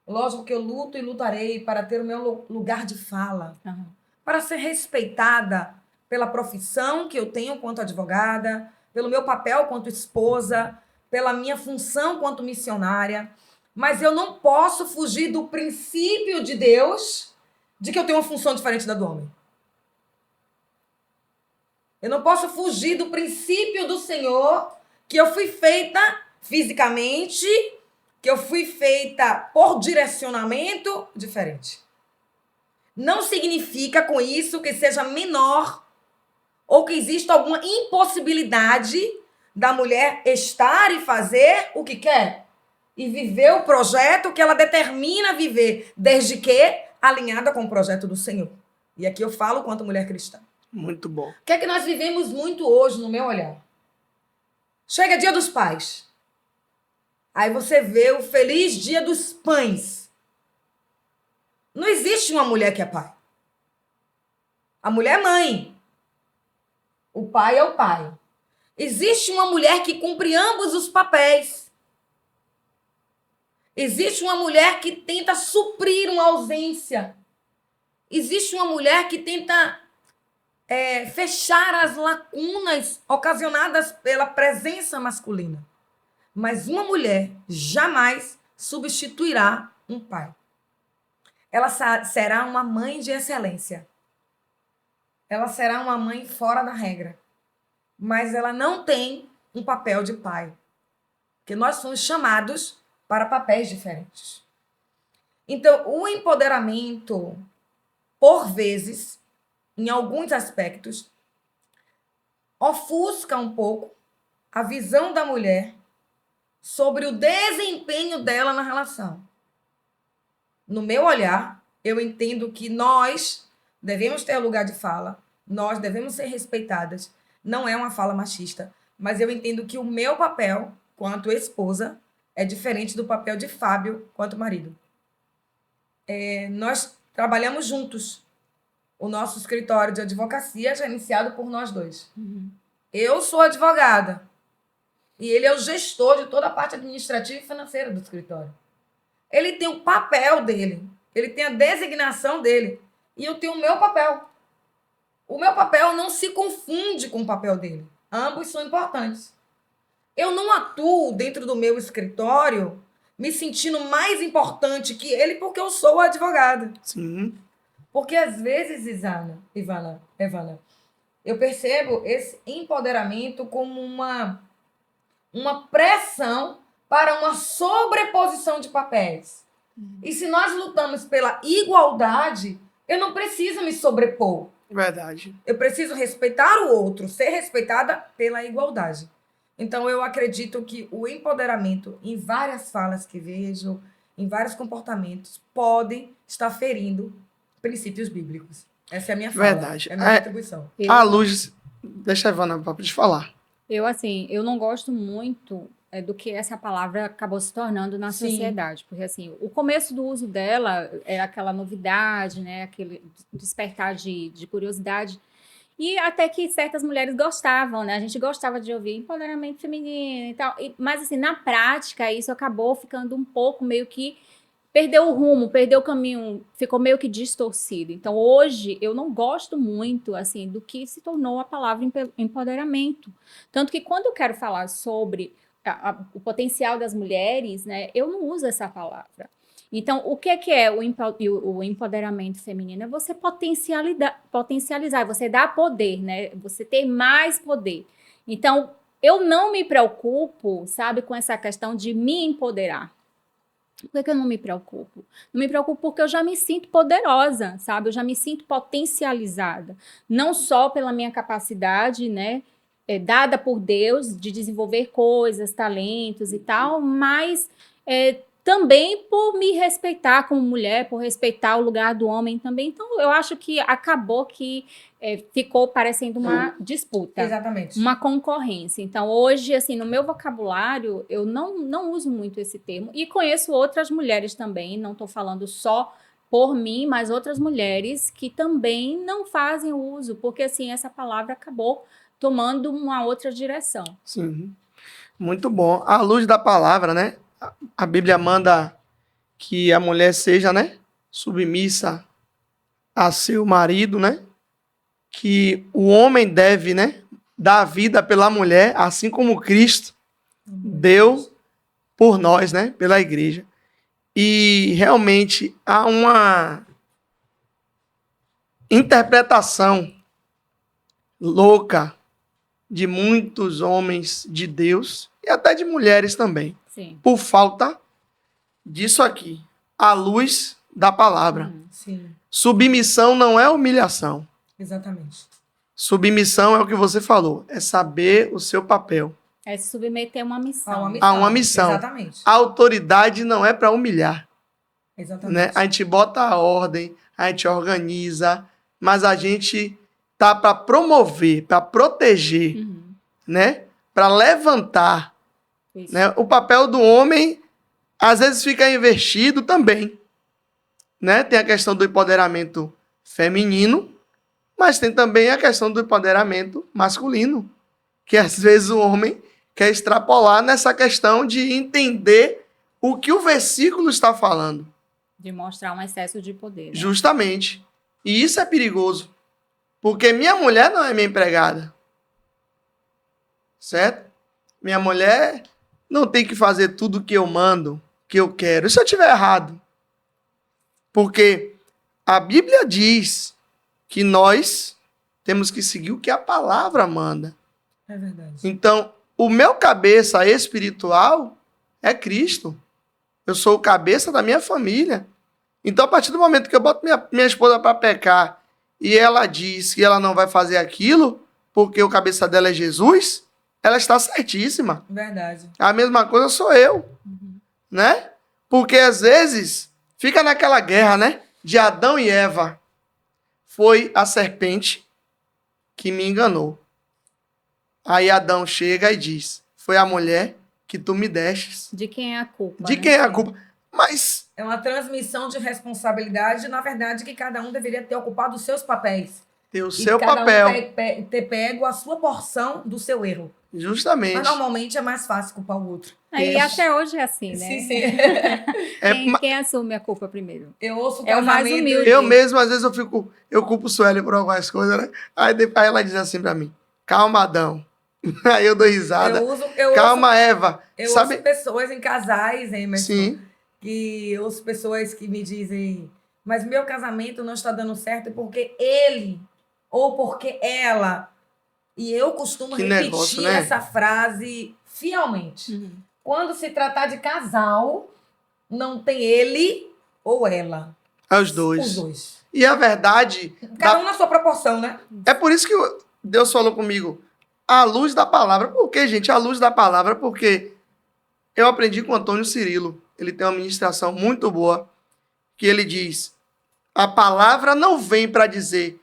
Lógico que eu luto e lutarei para ter o meu lugar de fala, para ser respeitada pela profissão que eu tenho quanto advogada, pelo meu papel quanto esposa, pela minha função quanto missionária. Mas eu não posso fugir do princípio de Deus de que eu tenho uma função diferente da do homem. Eu não posso fugir do princípio do Senhor que eu fui feita fisicamente, que eu fui feita por direcionamento diferente. Não significa com isso que seja menor ou que exista alguma impossibilidade da mulher estar e fazer o que quer e viver o projeto que ela determina viver, desde que alinhada com o projeto do Senhor. E aqui eu falo quanto mulher cristã. Muito bom. O que é que nós vivemos muito hoje, no meu olhar? Chega Dia dos Pais. Aí você vê o feliz Dia dos Pães. Não existe uma mulher que é pai. A mulher é mãe. O pai é o pai. Existe uma mulher que cumpre ambos os papéis. Existe uma mulher que tenta suprir uma ausência. Existe uma mulher que tenta fechar as lacunas ocasionadas pela presença masculina. Mas uma mulher jamais substituirá um pai. Ela será uma mãe de excelência. Ela será uma mãe fora da regra. Mas ela não tem um papel de pai. Porque nós somos chamados para papéis diferentes. Então, o empoderamento, por vezes, em alguns aspectos, ofusca um pouco a visão da mulher sobre o desempenho dela na relação. No meu olhar, eu entendo que nós devemos ter lugar de fala, nós devemos ser respeitadas. Não é uma fala machista, mas eu entendo que o meu papel, quanto esposa, é diferente do papel de Fábio, quanto marido. Nós trabalhamos juntos. O nosso escritório de advocacia é iniciado por nós dois. Eu sou advogada. E ele é o gestor de toda a parte administrativa e financeira do escritório. Ele tem o papel dele. Ele tem a designação dele. E eu tenho o meu papel. O meu papel não se confunde com o papel dele. Ambos são importantes. Eu não atuo dentro do meu escritório me sentindo mais importante que ele porque eu sou advogada. Sim. Porque às vezes, Ivana, eu percebo esse empoderamento como uma pressão para uma sobreposição de papéis. E se nós lutamos pela igualdade, eu não preciso me sobrepor. Verdade. Eu preciso respeitar o outro, ser respeitada pela igualdade. Então, eu acredito que o empoderamento, em várias falas que vejo, em vários comportamentos, podem estar ferindo princípios bíblicos. Essa é a minha fala. Verdade. É a minha contribuição. A luz... Deixa a Ivana de falar. Eu não gosto muito do que essa palavra acabou se tornando na Sim. sociedade. Porque, assim, o começo do uso dela é aquela novidade, né? Aquele despertar de curiosidade. E até que certas mulheres gostavam, né? A gente gostava de ouvir empoderamento feminino e tal. Mas, assim, na prática, isso acabou ficando um pouco meio que... Perdeu o rumo, perdeu o caminho, ficou meio que distorcido. Então, hoje, eu não gosto muito, assim, do que se tornou a palavra empoderamento. Tanto que quando eu quero falar sobre o potencial das mulheres, né, eu não uso essa palavra. Então, o que é o empoderamento feminino? É você potencializar, você dar poder, né? Você ter mais poder. Então, eu não me preocupo, sabe, com essa questão de me empoderar. Por que eu não me preocupo? Não me preocupo porque eu já me sinto poderosa, sabe? Eu já me sinto potencializada. Não só pela minha capacidade, né? Dada por Deus de desenvolver coisas, talentos e tal, mas também por me respeitar como mulher, por respeitar o lugar do homem também. Então, eu acho que acabou que ficou parecendo uma disputa. Exatamente. Uma concorrência. Então, hoje, assim, no meu vocabulário, eu não uso muito esse termo. E conheço outras mulheres também, não estou falando só por mim, mas outras mulheres que também não fazem uso, porque, assim, essa palavra acabou tomando uma outra direção. Sim. Muito bom. À luz da palavra, né? A Bíblia manda que a mulher seja, né, submissa a seu marido, né? Que o homem deve, né, dar vida pela mulher, assim como Cristo deu por nós, né, pela igreja. E realmente há uma interpretação louca de muitos homens de Deus e até de mulheres também, Sim. por falta disso aqui, a luz da palavra. Sim, Submissão não é humilhação. exatamente. Submissão é o que você falou, é saber o seu papel. É se submeter a uma missão. A uma missão. Exatamente. A autoridade não é para humilhar, Exatamente. né? A gente bota a ordem, a gente organiza, mas a gente tá para promover, para proteger, né? Para levantar, Isso. né? O papel do homem às vezes fica invertido também, né? Tem a questão do empoderamento feminino, mas tem também a questão do empoderamento masculino, que às vezes o homem quer extrapolar nessa questão de entender o que o versículo está falando. De mostrar um excesso de poder. Né? Justamente. E isso é perigoso. Porque minha mulher não é minha empregada. Certo? Minha mulher não tem que fazer tudo que eu mando, que eu quero. E se eu estiver errado? Porque a Bíblia diz que nós temos que seguir o que a palavra manda. É verdade. Então, o meu cabeça espiritual é Cristo. Eu sou o cabeça da minha família. Então, a partir do momento que eu boto minha esposa para pecar e ela diz que ela não vai fazer aquilo porque o cabeça dela é Jesus, ela está certíssima. Verdade. A mesma coisa sou eu, né? Porque às vezes fica naquela guerra, né? De Adão e Eva. Foi a serpente que me enganou. Aí Adão chega e diz: foi a mulher que tu me destes. De quem é a culpa? De né? quem é a culpa? Mas É uma transmissão de responsabilidade, na verdade, que cada um deveria ter ocupado os seus papéis. tem o E seu cada papel. um ter pego a sua porção do seu erro. Justamente. Mas normalmente é mais fácil culpar o outro. E até hoje é assim, né? Sim, sim. Quem assume a culpa primeiro? Eu ouço o É o mais casamento... humilde. Eu mesmo, às vezes, eu culpo Sueli por algumas coisas, né? Aí ela diz assim pra mim: calma, Adão. Aí eu dou risada. Calma, Eva. Eu Sabe? ouço pessoas em casais, Emerson, Sim. que eu ouço pessoas que me dizem, mas meu casamento não está dando certo porque ele ou porque ela. E eu costumo Que repetir negócio, né? essa frase fielmente. Quando se tratar de casal, não tem ele ou ela. É os dois. Os dois. E a verdade... Cada um na sua proporção, né? É por isso que Deus falou comigo, à luz da palavra. Por quê, gente? À luz da palavra, porque eu aprendi com o Antônio Cirilo. Ele tem uma ministração muito boa, que ele diz, a palavra não vem para dizer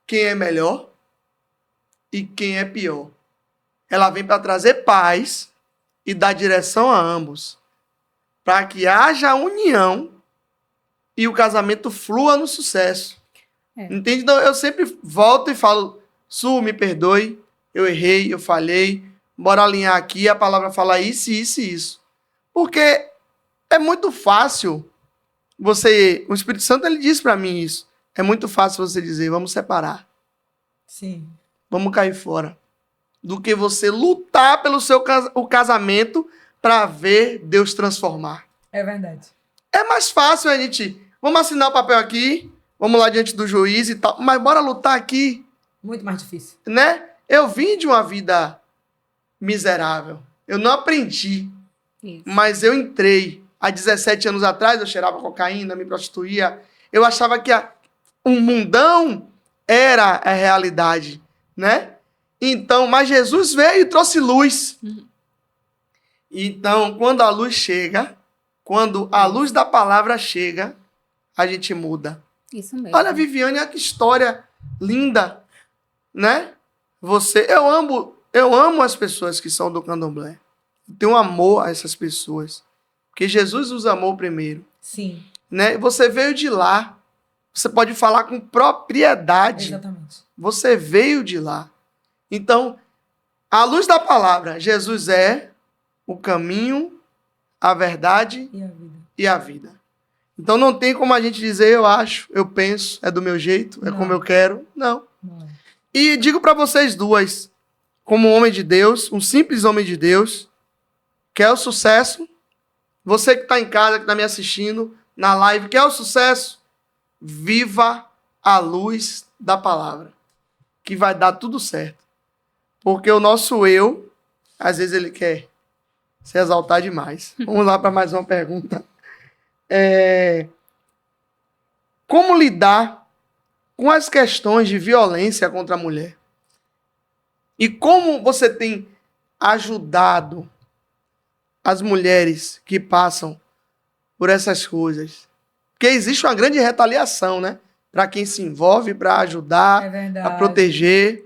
quem é melhor e quem é pior. Ela vem para trazer paz e dar direção a ambos, para que haja união e o casamento flua no sucesso. Entende? Então, eu sempre volto e falo, Su, me perdoe, eu errei, eu falhei, bora alinhar aqui, a palavra fala isso, isso e isso. Porque é muito fácil você... O Espírito Santo, ele disse para mim isso. É muito fácil você dizer, vamos separar. Sim. Vamos cair fora. Do que você lutar pelo o casamento para ver Deus transformar. É verdade. É mais fácil a gente... Vamos assinar o papel aqui, vamos lá diante do juiz e tal, mas bora lutar aqui. Muito mais difícil. Né? Eu vim de uma vida miserável. Eu não aprendi, mas eu entrei. Há 17 anos atrás, eu cheirava cocaína, me prostituía. Eu achava que um mundão era a realidade, né? Então, mas Jesus veio e trouxe luz. Então, quando a luz chega, quando a luz da palavra chega, a gente muda. Isso mesmo. Olha, Viviane, que história linda, né? Eu amo as pessoas que são do candomblé. Eu tenho amor a essas pessoas. Porque Jesus os amou primeiro. Sim. Né? Você veio de lá. Você pode falar com propriedade. Exatamente. Você veio de lá. Então, à luz da palavra, Jesus é o caminho, a verdade e a vida. Então não tem como a gente dizer, eu acho, eu penso, é do meu jeito, é como eu quero. Não. E digo para vocês duas, como homem de Deus, um simples homem de Deus, quer o sucesso? Você que está em casa, que está me assistindo na live, quer o sucesso? Viva a luz da palavra, que vai dar tudo certo. Porque o nosso eu, às vezes ele quer se exaltar demais. Vamos lá para mais uma pergunta. Como lidar com as questões de violência contra a mulher? E como você tem ajudado as mulheres que passam por essas coisas? Porque existe uma grande retaliação, né? Para quem se envolve, para ajudar, a proteger.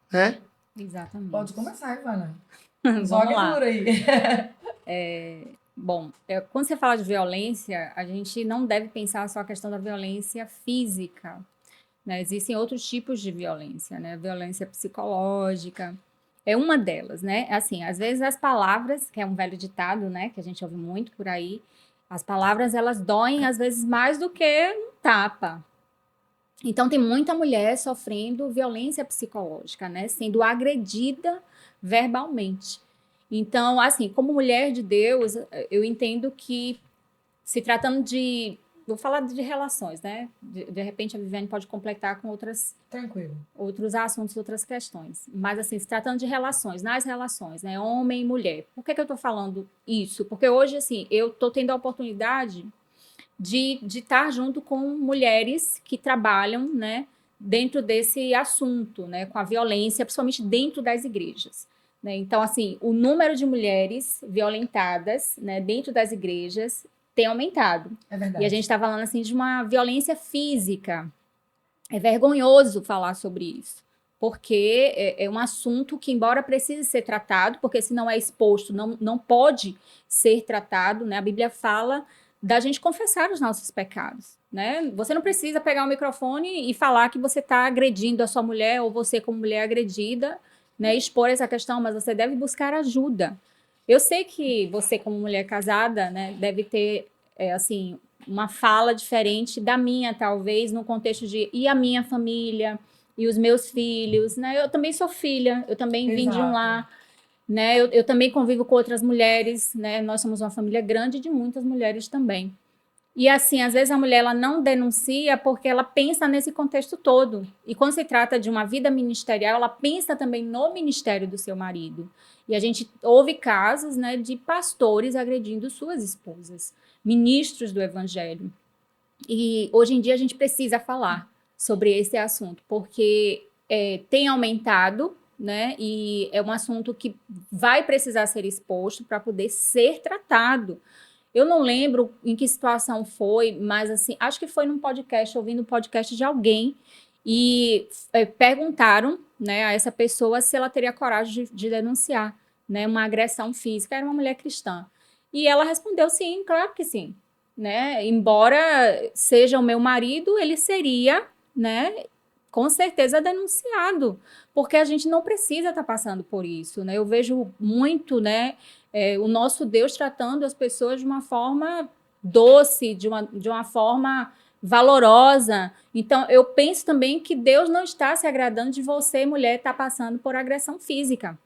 Né? Exatamente. Pode começar, Ivana. Vamos lá. Dura aí. Bom, quando você fala de violência, a gente não deve pensar só a questão da violência física, né? Existem outros tipos de violência, né? Violência psicológica é uma delas, né? Assim, às vezes as palavras, que é um velho ditado, né? Que a gente ouve muito por aí, as palavras, elas doem às vezes mais do que um tapa. Então, tem muita mulher sofrendo violência psicológica, né? Sendo agredida verbalmente. Então, assim, como mulher de Deus, eu entendo que, se tratando de... Vou falar de relações, né? De repente, a Viviane pode completar com outros assuntos, outras questões. Mas, assim, se tratando de relações, nas relações, né? Homem e mulher. Por que eu estou falando isso? Porque hoje, assim, eu estou tendo a oportunidade de estar junto com mulheres que trabalham, né? Dentro desse assunto, né? Com a violência, principalmente dentro das igrejas. Né? Então, assim, o número de mulheres violentadas, né, dentro das igrejas tem aumentado. É verdade. E a gente está falando assim, de uma violência física. É vergonhoso falar sobre isso, porque é um assunto que, embora precise ser tratado, porque se não é exposto, não pode ser tratado, né? A Bíblia fala da gente confessar os nossos pecados. Né? Você não precisa pegar o microfone e falar que você está agredindo a sua mulher, ou você como mulher agredida, né, expor essa questão, mas você deve buscar ajuda. Eu sei que você, como mulher casada, né, deve ter, assim, uma fala diferente da minha, talvez, no contexto de, e a minha família, e os meus filhos, né? Eu também sou filha, eu também vim de um Exato. lar, né? Eu também convivo com outras mulheres, né? Nós somos uma família grande de muitas mulheres também. E assim, às vezes a mulher ela não denuncia porque ela pensa nesse contexto todo. E quando se trata de uma vida ministerial, ela pensa também no ministério do seu marido. E a gente ouve casos, né, de pastores agredindo suas esposas, ministros do evangelho. E hoje em dia a gente precisa falar sobre esse assunto, porque tem aumentado, né? E é um assunto que vai precisar ser exposto para poder ser tratado. Eu não lembro em que situação foi, mas assim, acho que foi num podcast, ouvindo um podcast de alguém, e perguntaram, né, a essa pessoa se ela teria coragem de denunciar, né, uma agressão física. Era uma mulher cristã. E ela respondeu sim, claro que sim. Né? Embora seja o meu marido, ele seria, né, com certeza denunciado, porque a gente não precisa estar passando por isso, né? Eu vejo muito, né, o nosso Deus tratando as pessoas de uma forma doce, de uma forma valorosa. Então, eu penso também que Deus não está se agradando de você, mulher, estar passando por agressão física.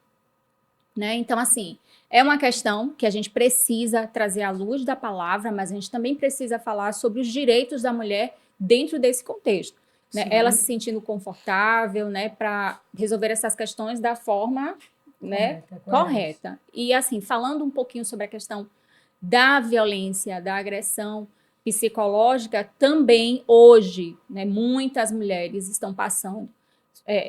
Né? Então, assim, é uma questão que a gente precisa trazer à luz da palavra, mas a gente também precisa falar sobre os direitos da mulher dentro desse contexto. Né? Ela se sentindo confortável, né, para resolver essas questões da forma, né, correta. E, assim, falando um pouquinho sobre a questão da violência, da agressão psicológica, também hoje, né, muitas mulheres estão passando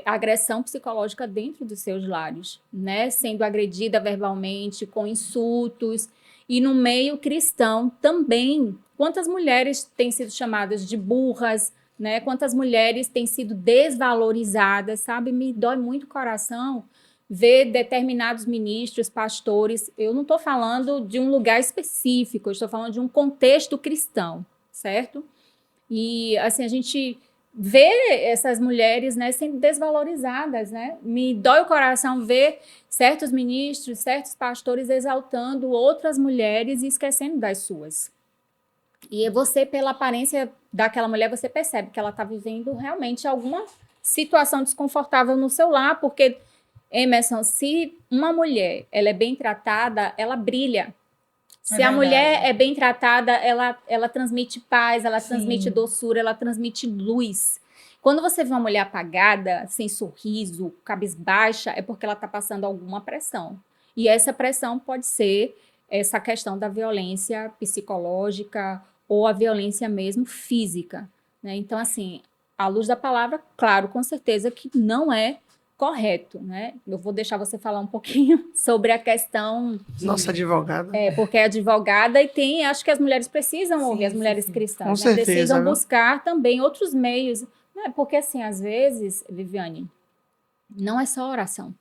agressão psicológica dentro dos seus lares, né? Sendo agredida verbalmente, com insultos. E no meio cristão também, quantas mulheres têm sido chamadas de burras, né? Quantas mulheres têm sido desvalorizadas, sabe? Me dói muito o coração ver determinados ministros, pastores. Eu não estou falando de um lugar específico, eu estou falando de um contexto cristão, certo? E assim, a gente ver essas mulheres, né, sendo desvalorizadas, né? Me dói o coração ver certos ministros, certos pastores exaltando outras mulheres e esquecendo das suas. E você, pela aparência daquela mulher, você percebe que ela está vivendo realmente alguma situação desconfortável no seu lar, porque, Emerson, se uma mulher ela é bem tratada, ela brilha. Se a mulher é bem tratada, ela transmite paz, ela transmite doçura, ela transmite luz. Quando você vê uma mulher apagada, sem sorriso, cabisbaixa, é porque ela está passando alguma pressão. E essa pressão pode ser essa questão da violência psicológica ou a violência mesmo física. Né? Então, assim, à luz da palavra, claro, com certeza que não é correto, né? Eu vou deixar você falar um pouquinho sobre a questão... Nossa advogada. Porque é advogada e tem... Acho que as mulheres precisam ouvir, as mulheres cristãs. Com certeza, precisam viu? buscar também outros meios. Né? Porque, assim, às vezes, Viviane, não é só oração.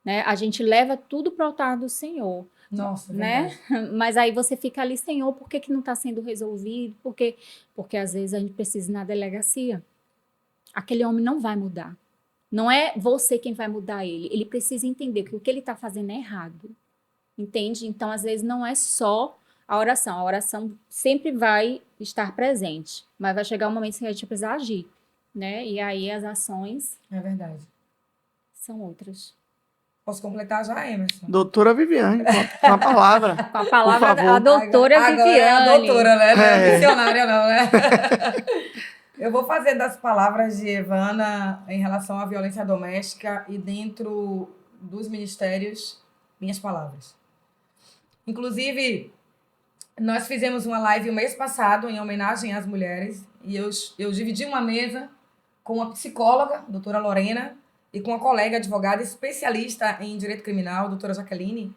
Né? A gente leva tudo para o altar do Senhor. Nossa, né? Mas aí você fica ali, Senhor, por que não está sendo resolvido? Porque às vezes a gente precisa ir na delegacia. Aquele homem não vai mudar. Não é você quem vai mudar ele. Ele precisa entender que o que ele está fazendo é errado. Entende? Então, às vezes, não é só a oração. A oração sempre vai estar presente. Mas vai chegar um momento que a gente precisa agir. Né? E aí as ações... É verdade. São outras. Posso completar já, Emerson? Doutora Viviane, com a palavra. Com a palavra Por favor. a doutora Agora Viviane. é a doutora, né? Não é É. missionária, não, né? Eu vou fazer das palavras de Evana em relação à violência doméstica e dentro dos ministérios, minhas palavras. Inclusive, nós fizemos uma live o mês passado em homenagem às mulheres e eu dividi uma mesa com uma psicóloga, doutora Lorena, e com uma colega advogada especialista em direito criminal, doutora Jaqueline,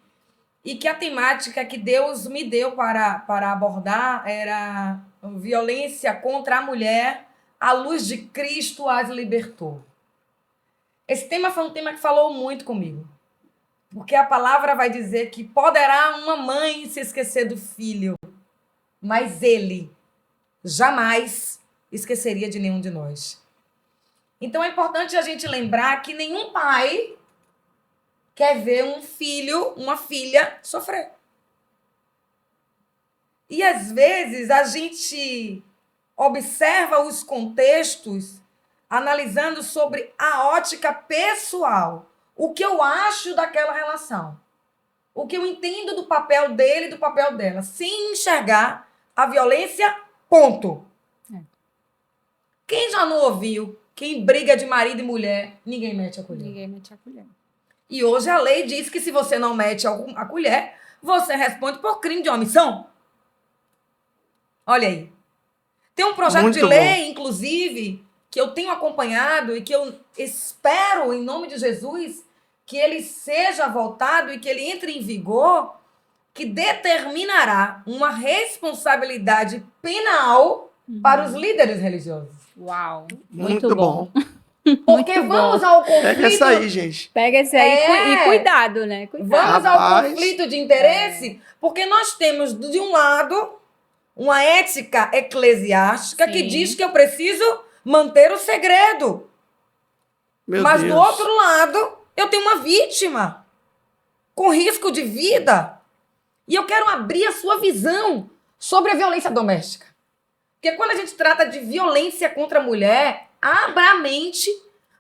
e que a temática que Deus me deu para abordar era violência contra a mulher, a luz de Cristo as libertou. Esse tema foi um tema que falou muito comigo, porque a palavra vai dizer que poderá uma mãe se esquecer do filho, mas ele jamais esqueceria de nenhum de nós. Então é importante a gente lembrar que nenhum pai quer ver um filho, uma filha sofrer. E às vezes a gente observa os contextos analisando sobre a ótica pessoal. O que eu acho daquela relação. O que eu entendo do papel dele e do papel dela. Sem enxergar a violência, ponto. Quem já não ouviu que em briga de marido e mulher, ninguém mete a colher? Ninguém mete a colher. E hoje a lei diz que se você não mete a colher, você responde por crime de omissão. Olha aí. Tem um projeto Muito de lei, inclusive, que eu tenho acompanhado e que eu espero, em nome de Jesus, que ele seja votado e que ele entre em vigor, que determinará uma responsabilidade penal para os líderes religiosos. Uau. Muito bom. Porque Muito vamos bom. ao conflito... Pega essa aí, gente. Pega esse aí e cuidado, né? Cuidado. Vamos ao Rapaz. conflito de interesse, porque nós temos, de um lado, uma ética eclesiástica que Sim. diz que eu preciso manter o segredo. Meu Mas Deus. do outro lado, eu tenho uma vítima com risco de vida. E eu quero abrir a sua visão sobre a violência doméstica. Porque quando a gente trata de violência contra a mulher, abra a mente,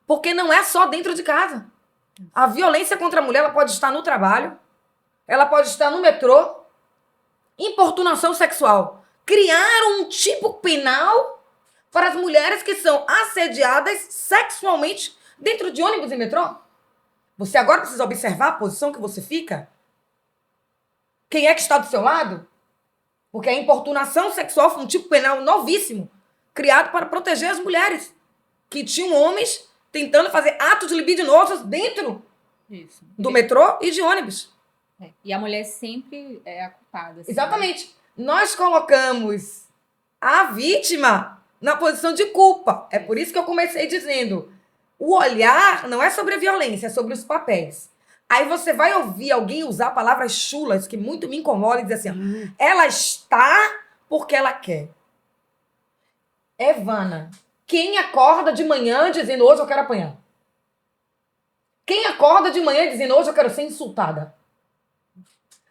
porque não é só dentro de casa. A violência contra a mulher ela pode estar no trabalho, ela pode estar no metrô, importunação sexual. Criar um tipo penal para as mulheres que são assediadas sexualmente dentro de ônibus e metrô. Você agora precisa observar a posição que você fica. Quem é que está do seu lado? Porque a importunação sexual foi um tipo penal novíssimo, criado para proteger as mulheres, que tinham homens tentando fazer atos libidinosos dentro Isso. do metrô e de ônibus. É. E a mulher sempre é a culpada. Assim, Exatamente. Nós colocamos a vítima na posição de culpa. É por isso que eu comecei dizendo, o olhar não é sobre a violência, é sobre os papéis. Aí você vai ouvir alguém usar palavras chulas que muito me incomodam e dizer assim, ó, ela está porque ela quer. Evana, quem acorda de manhã dizendo hoje eu quero apanhar? Quem acorda de manhã dizendo hoje eu quero ser insultada?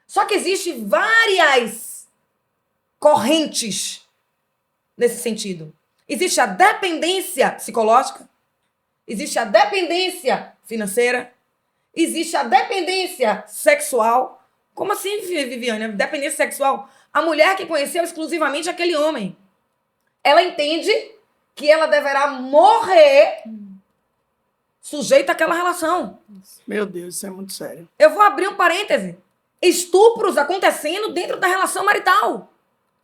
Só que existem várias correntes nesse sentido. Existe a dependência psicológica, existe a dependência financeira, existe a dependência sexual. Como assim, Viviane? Dependência sexual? A mulher que conheceu exclusivamente aquele homem. Ela entende que ela deverá morrer sujeita àquela relação. Meu Deus, isso é muito sério. Eu vou abrir um parêntese. Estupros acontecendo dentro da relação marital.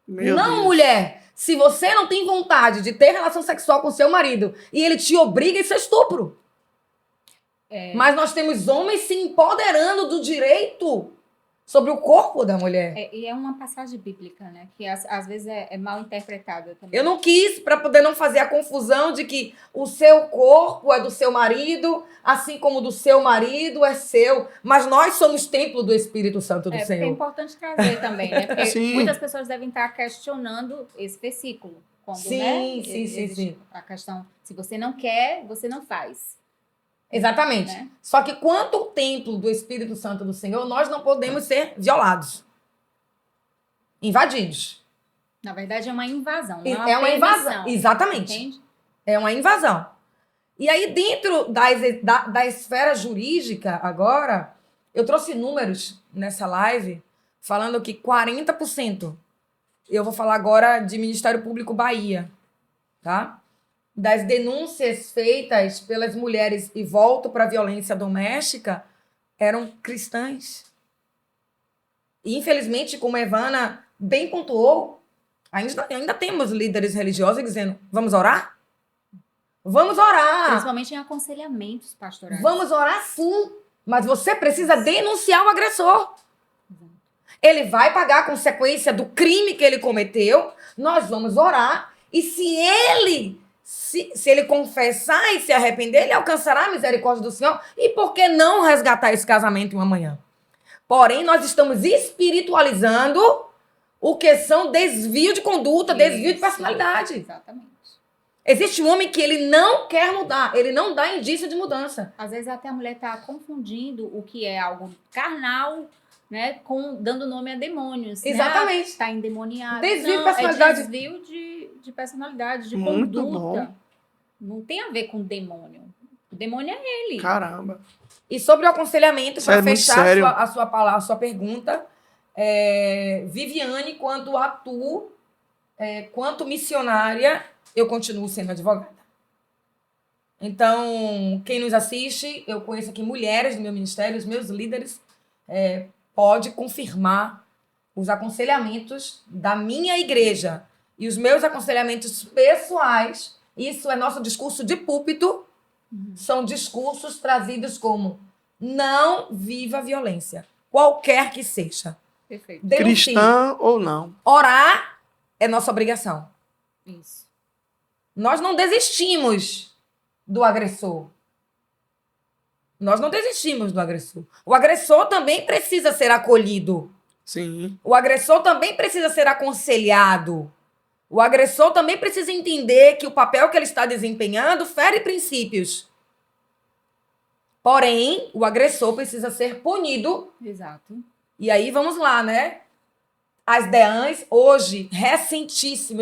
Meu Não, Deus. mulher. Se você não tem vontade de ter relação sexual com seu marido e ele te obriga, isso é estupro. Mas nós temos homens se empoderando do direito sobre o corpo da mulher. E é uma passagem bíblica, né? Que às vezes é mal interpretada também. Eu não quis, para poder não fazer a confusão de que o seu corpo é do seu marido, assim como do seu marido é seu. Mas nós somos templo do Espírito Santo do Porque Senhor. é importante trazer também, né? Porque Sim. muitas pessoas devem estar questionando esse versículo. Quando, Sim, né, sim, existe sim. a questão, se você não quer, você não faz. Exatamente. Né? Só que quanto o templo do Espírito Santo do Senhor, nós não podemos ser violados. Invadidos. Na verdade, é uma invasão. Não É uma invasão. permissão, Exatamente. Entende? É uma invasão. E aí, dentro da esfera jurídica, agora, eu trouxe números nessa live falando que 40%, eu vou falar agora de Ministério Público Bahia, tá? Das denúncias feitas pelas mulheres e volto para a violência doméstica eram cristãs. E, infelizmente, como a Evana bem pontuou, ainda temos líderes religiosos dizendo, vamos orar? Vamos orar. Principalmente em aconselhamentos pastorais. Vamos orar sim, mas você precisa denunciar o agressor. Ele vai pagar a consequência do crime que ele cometeu, nós vamos orar, e se ele confessar e se arrepender, ele alcançará a misericórdia do Senhor, e por que não resgatar esse casamento em uma manhã? Porém, nós estamos espiritualizando o que são desvio de conduta, desvio de personalidade. Exatamente. Existe um homem que ele não quer mudar, ele não dá indício de mudança. Às vezes até a mulher está confundindo o que é algo carnal, né, dando nome a demônios. Exatamente. Está endemoniado. Desvio de Não, personalidade. É desvio de personalidade, de Muito conduta. bom. Não tem a ver com demônio. O demônio é ele. Caramba. E sobre o aconselhamento, Isso é para muito fechar sério. a sua palavra, a sua pergunta, Viviane, quando atuo, quanto missionária, eu continuo sendo advogada. Então, quem nos assiste, eu conheço aqui mulheres do meu ministério, os meus líderes, pode confirmar os aconselhamentos da minha igreja e os meus aconselhamentos pessoais. Isso é nosso discurso de púlpito. São discursos trazidos como não viva violência, qualquer que seja. Perfeito. Denuncie. Cristã ou não. Orar é nossa obrigação. Isso. Nós não desistimos do agressor. Nós não desistimos do agressor. O agressor também precisa ser acolhido. Sim. O agressor também precisa ser aconselhado. O agressor também precisa entender que o papel que ele está desempenhando fere princípios. Porém, o agressor precisa ser punido. Exato. E aí, vamos lá, né? As DEANs, hoje, recentíssimo,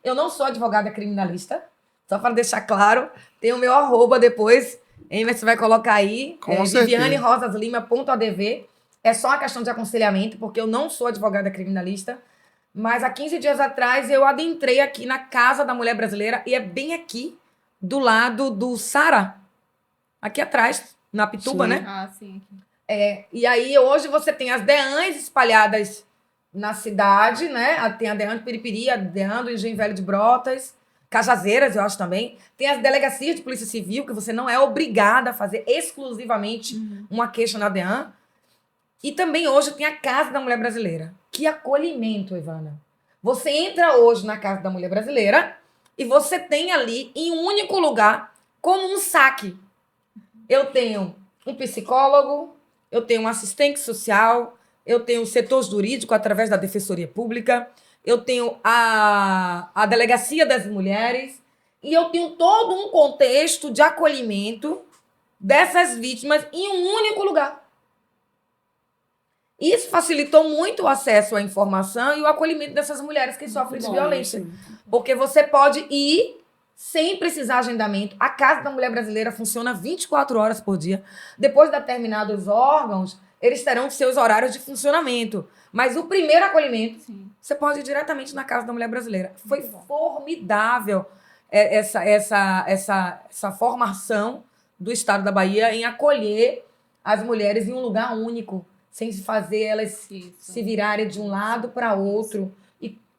eu não sou advogada criminalista, só para deixar claro, tem o meu @ depois, Emerson vai colocar aí, Com certeza. vivianerosaslima.adv. É só uma questão de aconselhamento, porque eu não sou advogada criminalista, mas há 15 dias atrás eu adentrei aqui na Casa da Mulher Brasileira, e é bem aqui, do lado do Sara, aqui atrás, na Pituba, Sim. né? Ah, sim. E aí, hoje, você tem as DEANs espalhadas na cidade, né? Tem a DEAN de Piripiri, a DEAN do Engenho Velho de Brotas, Cajazeiras, eu acho também. Tem as delegacias de Polícia Civil, que você não é obrigada a fazer exclusivamente uma queixa na DEAN. E também hoje tem a Casa da Mulher Brasileira. Que acolhimento, Ivana. Você entra hoje na Casa da Mulher Brasileira e você tem ali, em um único lugar, como um saque. Eu tenho um psicólogo, eu tenho um assistente social, eu tenho o setor jurídico através da Defensoria Pública, eu tenho a Delegacia das Mulheres e eu tenho todo um contexto de acolhimento dessas vítimas em um único lugar. Isso facilitou muito o acesso à informação e o acolhimento dessas mulheres que sofrem de violência. Sim. Porque você pode ir sem precisar de agendamento. A Casa da Mulher Brasileira funciona 24 horas por dia. Depois de determinados órgãos, eles terão seus horários de funcionamento. Mas o primeiro acolhimento, você pode ir diretamente na Casa da Mulher Brasileira. Foi formidável essa formação do Estado da Bahia em acolher as mulheres em um lugar único, sem fazer elas se virarem de um lado para outro.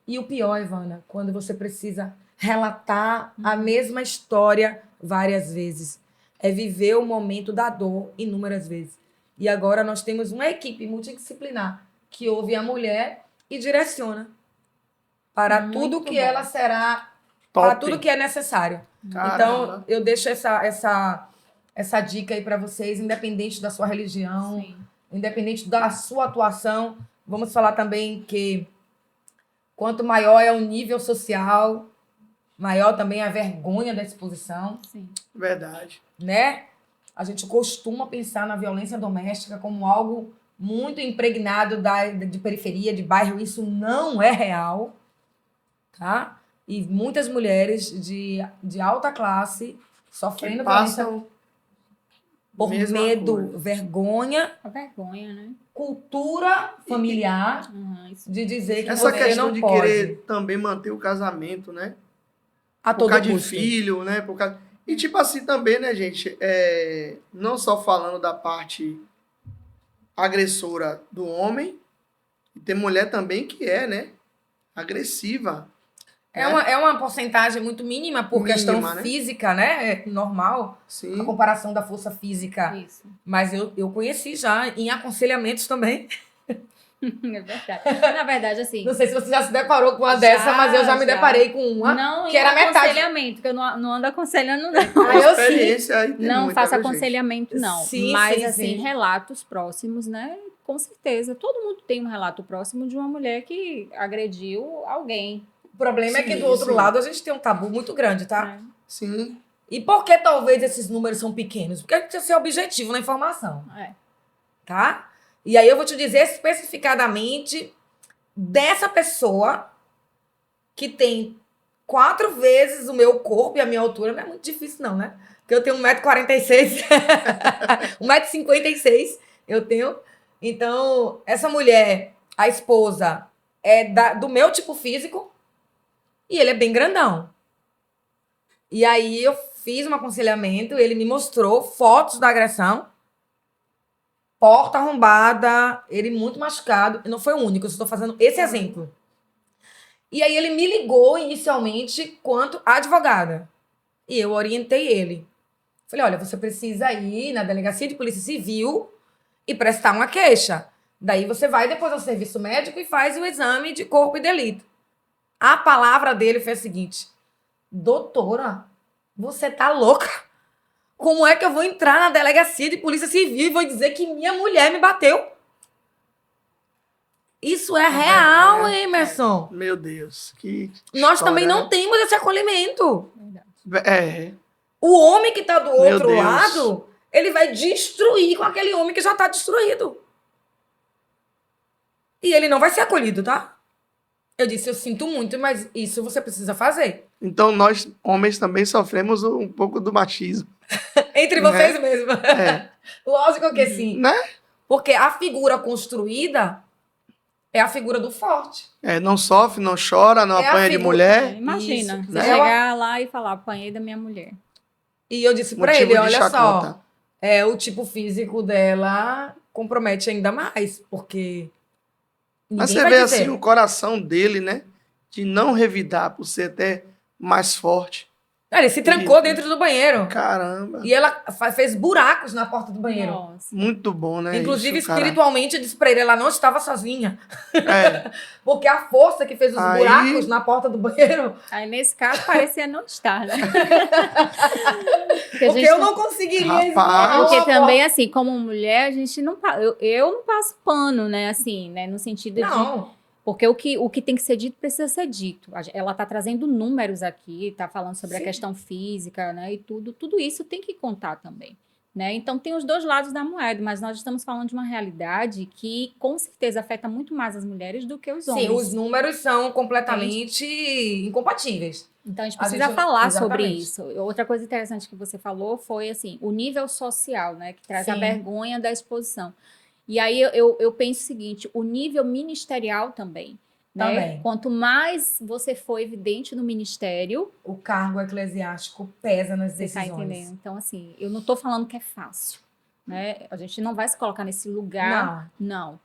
E o pior, Ivana, quando você precisa relatar a mesma história várias vezes. É viver o momento da dor inúmeras vezes. E agora nós temos uma equipe multidisciplinar que ouve a mulher e direciona para Muito tudo que bom. ela será, Top. para tudo que é necessário. Caramba. Então, eu deixo essa dica aí para vocês, independente da sua religião, Sim. independente da sua atuação. Vamos falar também que quanto maior é o nível social, maior também é a vergonha da exposição, Sim. Verdade. né? A gente costuma pensar na violência doméstica como algo muito impregnado de periferia, de bairro. Isso não é real, tá? E muitas mulheres de alta classe sofrendo Que violência passam por mesma medo, coisa. vergonha, A vergonha, né? cultura familiar Isso. de dizer que Essa você questão não de pode. querer também manter o casamento, né? A Por todo causa de custo. filho, né? Por causa... E tipo assim também, né, gente? Não só falando da parte agressora do homem, tem mulher também que é, né? Agressiva. É uma porcentagem muito mínima por Mínima, questão né? física, né? É normal a Sim. comparação da força física. Isso. Mas eu conheci já em aconselhamentos também. É verdade. Na verdade, assim. Não sei se você já se deparou com uma Já, dessa, mas eu já me já. deparei com uma Não que em era metade. aconselhamento, que eu não ando aconselhando, não. Ah, eu sim. Experiência aí tem Não muita, faço viu, gente? aconselhamento, não. Sim, Mas, sim, assim, sim. relatos próximos, né? Com certeza. Todo mundo tem um relato próximo de uma mulher que agrediu alguém. O problema é que Sim, do outro sim. lado a gente tem um tabu muito grande, tá? Né? Sim. E por que talvez esses números são pequenos? Porque a gente precisa ser objetivo na informação, É. tá? E aí eu vou te dizer especificadamente dessa pessoa que tem 4 vezes o meu corpo e a minha altura. Não é muito difícil, não, né? Porque eu tenho 1,46 m, 1,56 m eu tenho. Então, essa mulher, a esposa, é do meu tipo físico e ele é bem grandão. E aí eu fiz um aconselhamento, ele me mostrou fotos da agressão, porta arrombada, ele muito machucado. Não foi o único, eu estou fazendo esse exemplo. E aí ele me ligou inicialmente quanto advogada. E eu orientei ele. Falei, olha, você precisa ir na delegacia de polícia civil e prestar uma queixa. Daí você vai depois ao serviço médico e faz o exame de corpo e delito. A palavra dele foi a seguinte: doutora, você tá louca? Como é que eu vou entrar na delegacia de polícia civil e vou dizer que minha mulher me bateu? Isso é real, Emerson. Meu Deus, que Nós história, também não né? temos esse acolhimento. É, O homem que está do Meu outro Deus. lado, ele vai destruir com aquele homem que já está destruído. E ele não vai ser acolhido, tá? Eu disse, eu sinto muito, mas isso você precisa fazer. então nós, homens, também sofremos um pouco do machismo, Entre Né? vocês mesmos. É. Lógico que sim. né? Porque a figura construída é a figura do forte. Não sofre, não chora, não É a apanha de figura- mulher. Imagina, Isso, você né? chegar lá e falar, apanhei da minha mulher. E eu disse pra Motivo ele, de olha chacota. só, o tipo físico dela compromete ainda mais, porque Mas ninguém você vai vê dizer. assim o coração dele, né? De não revidar por ser até mais forte. Ele se trancou dentro do banheiro. Caramba. E ela fez buracos na porta do banheiro. Nossa. Muito bom, né? Inclusive, isso, cara? espiritualmente, eu disse pra ele, ela não estava sozinha. É. Porque a força que fez os Aí- buracos na porta do banheiro, Aí, nesse caso, parecia não estar, né? porque a gente eu não conseguiria Rapaz. esbarrar Porque uma também, assim, como mulher, a gente não... Eu não passo pano, né? Assim, né? No sentido porta. de... Não, Porque o que tem que ser dito precisa ser dito. Ela está trazendo números aqui, está falando sobre a Sim. questão física, né? E tudo isso tem que contar também. Né? Então, tem os dois lados da moeda, mas nós estamos falando de uma realidade que, com certeza, afeta muito mais as mulheres do que os homens. sim, os números são completamente incompatíveis. Então, a gente A precisa gente- falar sobre exatamente. isso. Outra coisa interessante que você falou foi, assim, o nível social, né? Que traz a Sim. vergonha da exposição. E aí, eu penso o seguinte, o nível ministerial também. Né? Também. Quanto mais você for evidente no ministério, O cargo eclesiástico pesa nas você está decisões. entendendo. Então, assim, eu não estou falando que é fácil. Né? A gente não vai se colocar nesse lugar. Não.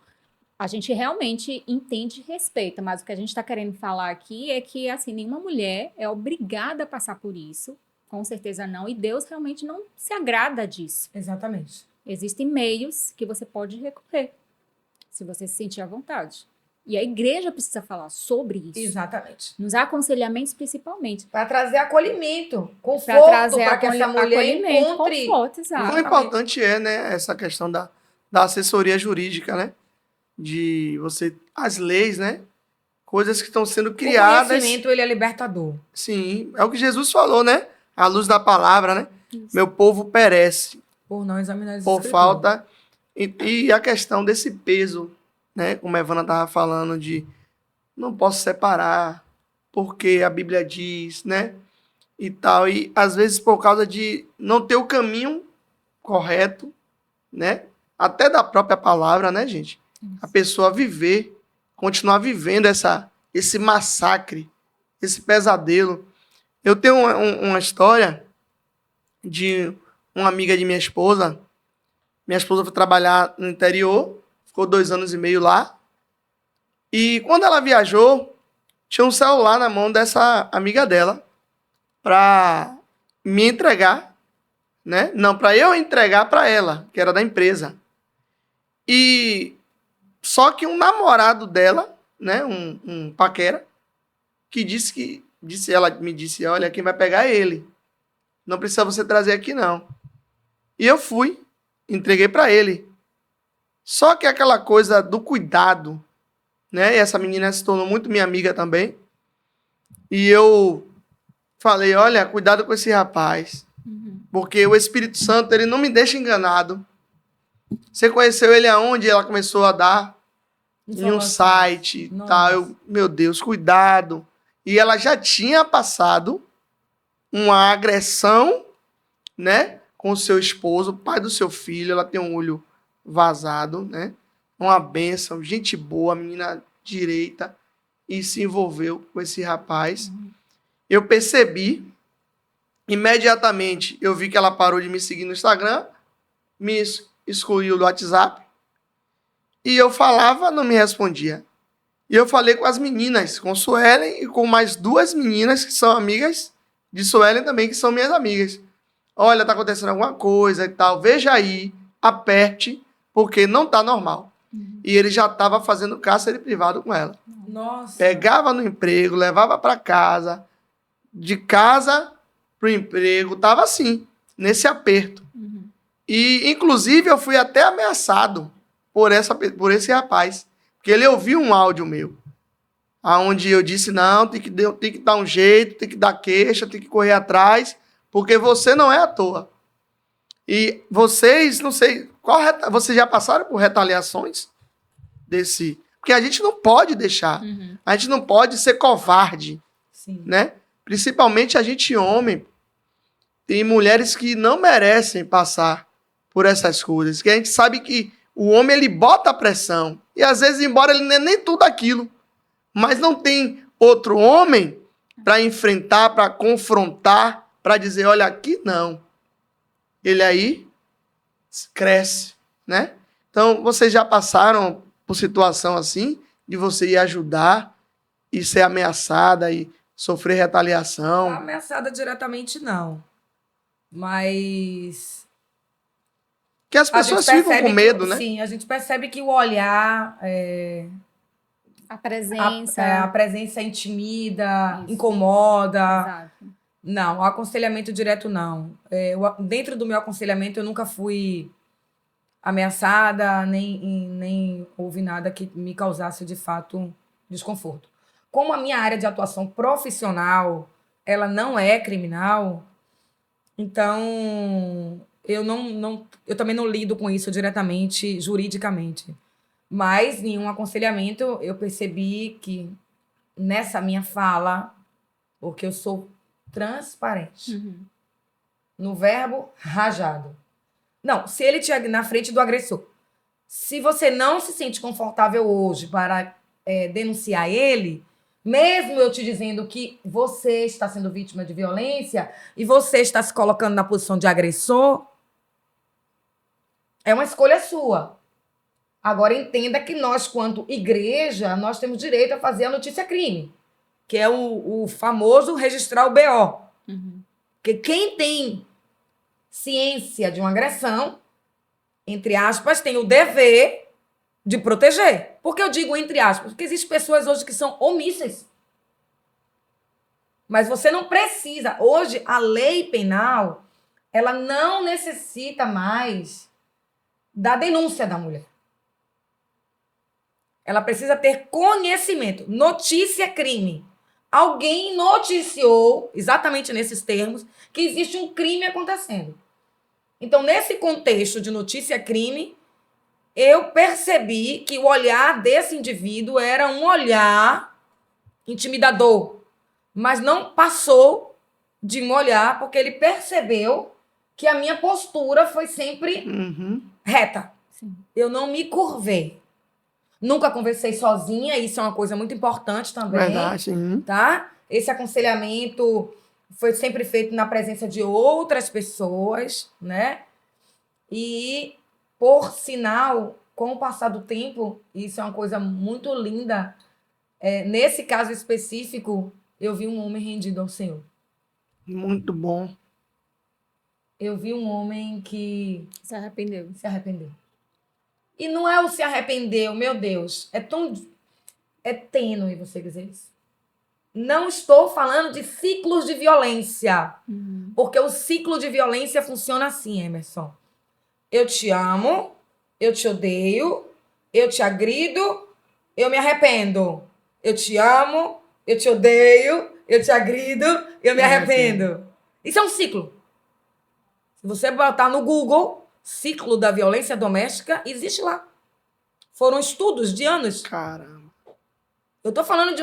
A gente realmente entende e respeita, mas o que a gente está querendo falar aqui é que, assim, nenhuma mulher é obrigada a passar por isso. Com certeza não. E Deus realmente não se agrada disso. Exatamente. Existem meios que você pode recorrer, se você se sentir à vontade. E a igreja precisa falar sobre isso. Exatamente. Nos aconselhamentos, principalmente. Para trazer acolhimento, Para conforto, trazer para que essa mulher acolhimento, encontre. conforto, O exato. importante é, né, essa questão da assessoria jurídica, né? De você... As leis, né? Coisas que estão sendo O criadas. conhecimento, ele é libertador. Sim, é o que Jesus falou, né? À luz da palavra, né? Isso. Meu povo perece Por não examinar as por escrituras. falta. E a questão desse peso, né? Como a Evana estava falando, de não posso separar, porque a Bíblia diz, né? E tal. E às vezes por causa de não ter o caminho correto, né? Até da própria palavra, né, gente? A pessoa viver, continuar vivendo esse massacre, esse pesadelo. Eu tenho uma história de uma amiga de minha esposa. Minha esposa foi trabalhar no interior, ficou 2 anos e meio lá. E quando ela viajou, tinha um celular na mão dessa amiga dela para me entregar, né? Não, para eu entregar para ela, que era da empresa. E só que um namorado dela, né, um paquera, que me disse, olha, quem vai pegar é ele. Não precisa você trazer aqui, não. E eu fui, entreguei para ele. Só que aquela coisa do cuidado, né? E essa menina se tornou muito minha amiga também. E eu falei, olha, cuidado com esse rapaz. Uhum. Porque o Espírito Santo, ele não me deixa enganado. Você conheceu ele aonde? Ela começou a dar em um site, Nossa. tal. Meu Deus, cuidado. e ela já tinha passado uma agressão, né, com o seu esposo, pai do seu filho. Ela tem um olho vazado, né? Uma bênção, gente boa, menina direita, e se envolveu com esse rapaz. Eu percebi, imediatamente, eu vi que ela parou de me seguir no Instagram, me excluiu do WhatsApp, e eu falava, não me respondia. E eu falei com as meninas, com Suelen e com mais 2 meninas que são amigas de Suelen também, que são minhas amigas. Olha, tá acontecendo alguma coisa e tal, veja aí, aperte, porque não tá normal. E ele já estava fazendo cárcere privado com ela. Nossa. Pegava no emprego, levava para casa, de casa pro emprego, tava assim, nesse aperto. E, inclusive, eu fui até ameaçado por esse rapaz, porque ele ouviu um áudio meu, aonde eu disse, não, tem que dar um jeito, tem que dar queixa, tem que correr atrás, porque você não é à toa. E vocês, não sei, vocês já passaram por retaliações desse... Porque a gente não pode deixar, a gente não pode ser covarde, Sim. né? Principalmente a gente homem. Tem mulheres que não merecem passar por essas coisas, que a gente sabe que o homem, ele bota a pressão, e às vezes, embora ele não é nem tudo aquilo, mas não tem outro homem para enfrentar, para confrontar, para dizer, olha, aqui não. Ele aí cresce, né? Então, vocês já passaram por situação assim, de você ir ajudar e ser ameaçada e sofrer retaliação? Ameaçada diretamente, não. Mas... Que as pessoas ficam com medo, né? Sim, a gente percebe que o olhar... A presença. A presença intimida, Isso. incomoda. Exato. Não, o aconselhamento direto não. Dentro do meu aconselhamento eu nunca fui ameaçada, nem houve nada que me causasse de fato desconforto. Como a minha área de atuação profissional, ela não é criminal, então eu também não lido com isso diretamente, juridicamente. Mas em um aconselhamento eu percebi que nessa minha fala, porque eu sou transparente, no verbo rajado. Não, se ele estiver na frente do agressor, se você não se sente confortável hoje para denunciar ele, mesmo eu te dizendo que você está sendo vítima de violência e você está se colocando na posição de agressor, é uma escolha sua. Agora entenda que nós, quanto igreja, nós temos direito a fazer a notícia-crime, que é o famoso registrar o BO. Porque quem tem ciência de uma agressão, entre aspas, tem o dever de proteger. Por que eu digo entre aspas? Porque existem pessoas hoje que são omissas. Mas você não precisa. Hoje, a lei penal, ela não necessita mais da denúncia da mulher. Ela precisa ter conhecimento. Notícia-crime. Alguém noticiou, exatamente nesses termos, que existe um crime acontecendo. Então, nesse contexto de notícia-crime, eu percebi que o olhar desse indivíduo era um olhar intimidador, mas não passou de um olhar porque ele percebeu que a minha postura foi sempre reta. Sim. Eu não me curvei. Nunca conversei sozinha, isso é uma coisa muito importante também. Verdade, sim. Tá? Esse aconselhamento foi sempre feito na presença de outras pessoas, né? E, por sinal, com o passar do tempo, isso é uma coisa muito linda. Nesse caso específico, eu vi um homem rendido ao Senhor. Muito bom. Eu vi um homem que Se arrependeu. se arrependeu. E não é o se arrependeu, meu Deus. É tênue você dizer isso. Não estou falando de ciclos de violência. Porque o ciclo de violência funciona assim, Emerson. Eu te amo, eu te odeio, eu te agrido, eu me arrependo. Eu te amo, eu te odeio, eu te agrido, eu me arrependo. Isso é um ciclo. Se você botar no Google, ciclo da violência doméstica, existe lá. Foram estudos de anos. Caramba. Eu tô falando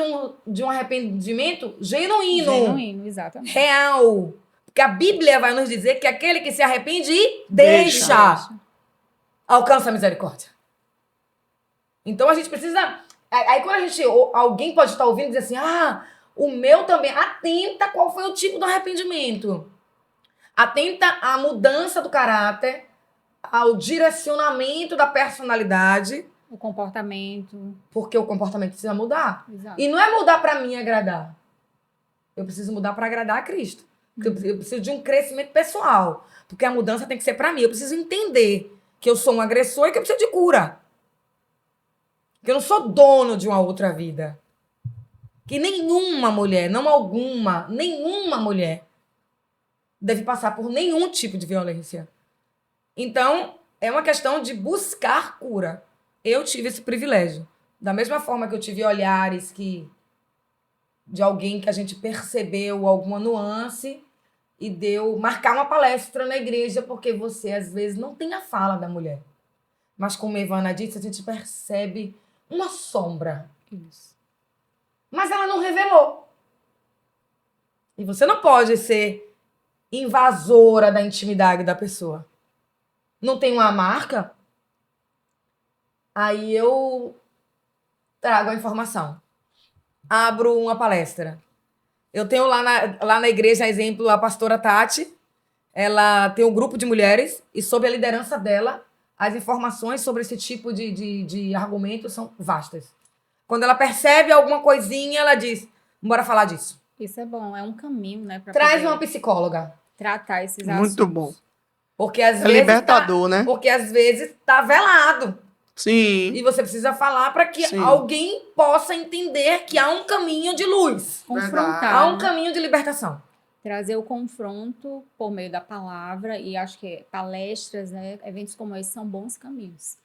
de um arrependimento genuíno. Genuíno, exatamente. Real. Porque a Bíblia vai nos dizer que aquele que se arrepende, deixa. Alcança a misericórdia. Então a gente precisa... Aí quando alguém pode estar ouvindo e dizer assim, o meu também. Atenta qual foi o tipo do arrependimento. Atenta à mudança do caráter, ao direcionamento da personalidade. O comportamento. Porque o comportamento precisa mudar. Exato. E não é mudar para mim agradar. Eu preciso mudar para agradar a Cristo. Eu preciso de um crescimento pessoal. Porque a mudança tem que ser para mim. Eu preciso entender que eu sou um agressor e que eu preciso de cura. Que eu não sou dono de uma outra vida. Que nenhuma mulher, não alguma, nenhuma mulher deve passar por nenhum tipo de violência. Então, é uma questão de buscar cura. Eu tive esse privilégio. Da mesma forma que eu tive olhares de alguém que a gente percebeu alguma nuance e deu marcar uma palestra na igreja, porque você, às vezes, não tem a fala da mulher. Mas, como a Ivana disse, a gente percebe uma sombra. Isso. Mas ela não revelou. E você não pode ser invasora da intimidade da pessoa. Não tem uma marca? Aí eu trago a informação. Abro uma palestra. Eu tenho lá na igreja, exemplo, a pastora Tati. Ela tem um grupo de mulheres e, sob a liderança dela, as informações sobre esse tipo de argumento são vastas. Quando ela percebe alguma coisinha, ela diz, bora falar disso. Isso é bom, é um caminho, né? Pra Traz poder uma psicóloga. tratar esses assuntos. Muito bom. Porque às É vezes libertador, né? Porque às vezes tá velado. Sim. E você precisa falar para que Sim. alguém possa entender que há um caminho de luz. Confrontar. Há um né? caminho de libertação. Trazer o confronto por meio da palavra, e acho que palestras, né, eventos como esse são bons caminhos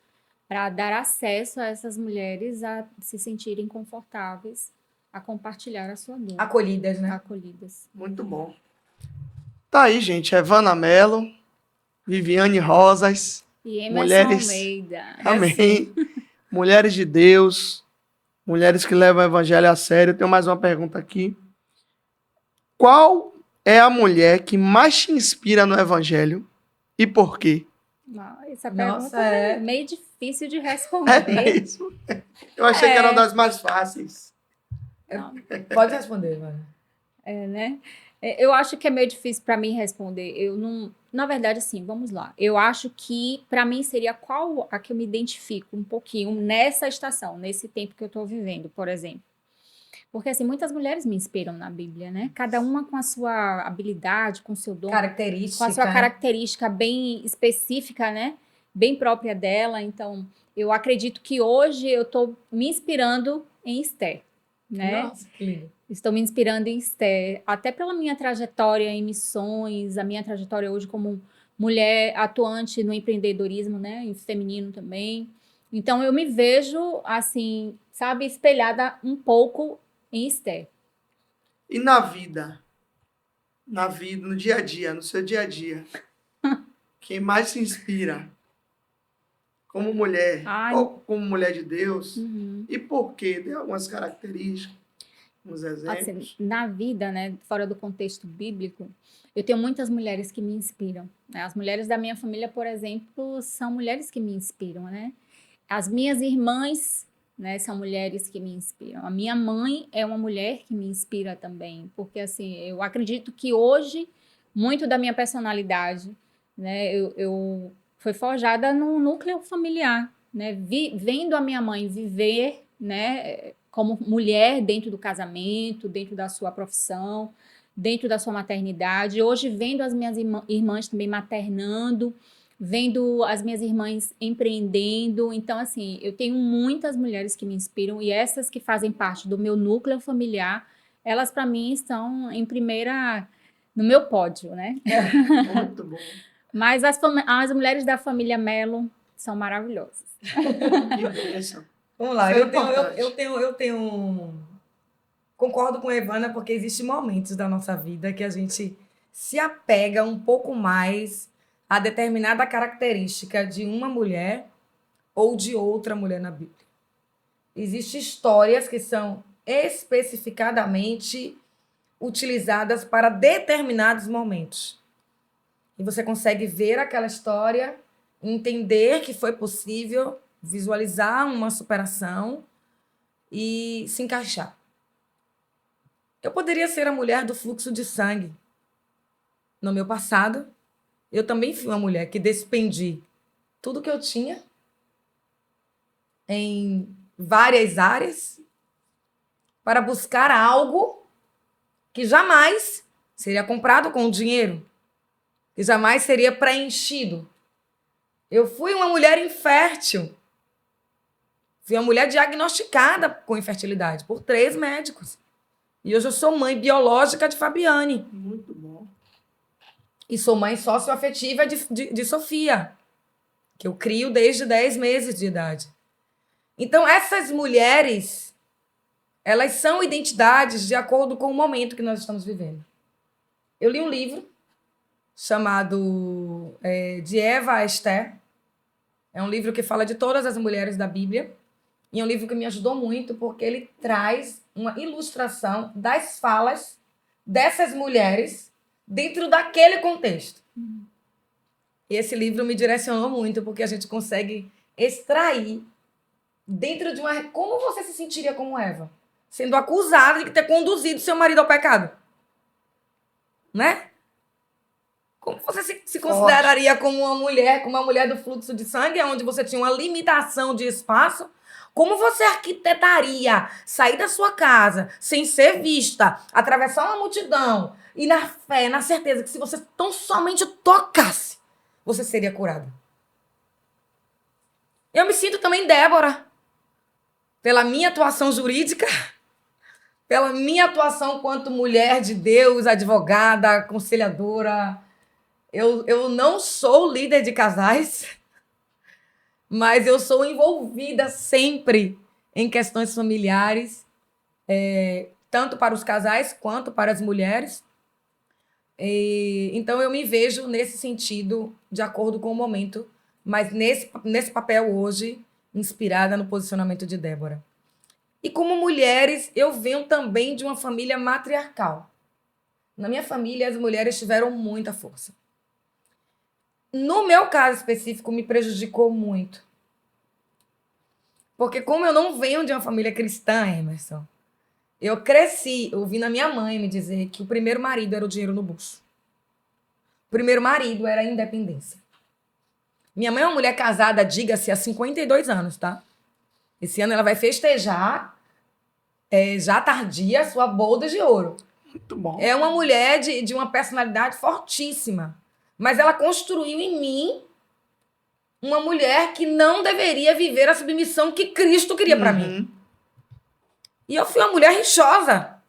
para dar acesso a essas mulheres a se sentirem confortáveis a compartilhar a sua dor, Acolhidas, né? acolhidas. Muito bom. Tá aí, gente. Evana Mello, Viviane Rosas. E Emerson Mulheres- Almeida. Amém. Mulheres de Deus. Mulheres que levam o evangelho a sério. Tenho mais uma pergunta aqui. Qual é a mulher que mais te inspira no evangelho e por quê? Essa Nossa, pergunta é meio difícil de responder. É mesmo? Eu achei que era uma das mais fáceis. Não, Pode responder, mano. né? Eu acho que é meio difícil para mim responder. Eu não, na verdade, assim, vamos lá. Eu acho que para mim seria qual a que eu me identifico um pouquinho nessa estação, nesse tempo que eu estou vivendo, por exemplo. Porque assim, muitas mulheres me inspiram na Bíblia, né? Cada uma com a sua habilidade, com o seu dom, Característica. com a sua característica bem específica, né? Bem própria dela. Então, eu acredito que hoje eu estou me inspirando em Esther, né? Nossa, que lindo. Estou me inspirando em Esther, até pela minha trajetória em missões, a minha trajetória hoje como mulher atuante no empreendedorismo, né, em feminino também. Então, eu me vejo, assim, sabe, espelhada um pouco em Esther. E na vida? Na vida, no dia a dia, no seu dia a dia. Quem mais se inspira? Como mulher, Ai. ou como mulher de Deus? Uhum. E por quê? Tem algumas características, uns exemplos. Assim, na vida, né, fora do contexto bíblico, eu tenho muitas mulheres que me inspiram, né? As mulheres da minha família, por exemplo, são mulheres que me inspiram, né? As minhas irmãs, né, são mulheres que me inspiram. A minha mãe é uma mulher que me inspira também, porque assim, eu acredito que hoje muito da minha personalidade, né, eu foi forjada no núcleo familiar, né? Vendo a minha mãe viver, né, como mulher dentro do casamento, dentro da sua profissão, dentro da sua maternidade. Hoje, vendo as minhas irmãs também maternando, vendo as minhas irmãs empreendendo. Então, assim, eu tenho muitas mulheres que me inspiram e essas que fazem parte do meu núcleo familiar, elas, para mim, estão em primeira, no meu pódio, né? Muito bom. Mas as mulheres da família Mello são maravilhosas. Que bênção. Vamos lá, Isso é eu tenho... Concordo com a Ivana, porque existem momentos da nossa vida que a gente se apega um pouco mais a determinada característica de uma mulher ou de outra mulher na Bíblia. Existem histórias que são especificadamente utilizadas para determinados momentos. E você consegue ver aquela história, entender que foi possível, visualizar uma superação e se encaixar. Eu poderia ser a mulher do fluxo de sangue. No meu passado, eu também fui uma mulher que despendi tudo que eu tinha em várias áreas para buscar algo que jamais seria comprado com dinheiro, que jamais seria preenchido. Eu fui uma mulher infértil. Fui uma mulher diagnosticada com infertilidade por 3 médicos. E hoje eu sou mãe biológica de Fabiane. Muito bom. E sou mãe socioafetiva de Sofia, que eu crio desde 10 meses de idade. Então, essas mulheres, elas são identidades de acordo com o momento que nós estamos vivendo. Eu li um livro chamado De Eva a Esther. É um livro que fala de todas as mulheres da Bíblia. E é um livro que me ajudou muito, porque ele traz uma ilustração das falas dessas mulheres dentro daquele contexto. E esse livro me direcionou muito, porque a gente consegue extrair dentro de uma... Como você se sentiria como Eva? Sendo acusada de ter conduzido seu marido ao pecado. Né? Como você se consideraria como uma mulher do fluxo de sangue, onde você tinha uma limitação de espaço? Como você arquitetaria sair da sua casa sem ser vista, atravessar uma multidão e na fé, na certeza que se você tão somente tocasse, você seria curada? Eu me sinto também Débora, pela minha atuação jurídica, pela minha atuação enquanto mulher de Deus, advogada, aconselhadora. Eu não sou líder de casais, mas eu sou envolvida sempre em questões familiares, tanto para os casais quanto para as mulheres. Então, eu me vejo nesse sentido, de acordo com o momento, mas nesse papel hoje, inspirada no posicionamento de Débora. E como mulheres, eu venho também de uma família matriarcal. Na minha família, as mulheres tiveram muita força. No meu caso específico, me prejudicou muito. Porque como eu não venho de uma família cristã, Emerson, eu cresci ouvindo a minha mãe me dizer que o primeiro marido era o dinheiro no bolso. O primeiro marido era a independência. Minha mãe é uma mulher casada, diga-se, há 52 anos, tá? Esse ano ela vai festejar, já tardia, sua boda de ouro. Muito bom. É uma mulher de uma personalidade fortíssima. Mas ela construiu em mim uma mulher que não deveria viver a submissão que Cristo queria para mim. E eu fui uma mulher rixosa.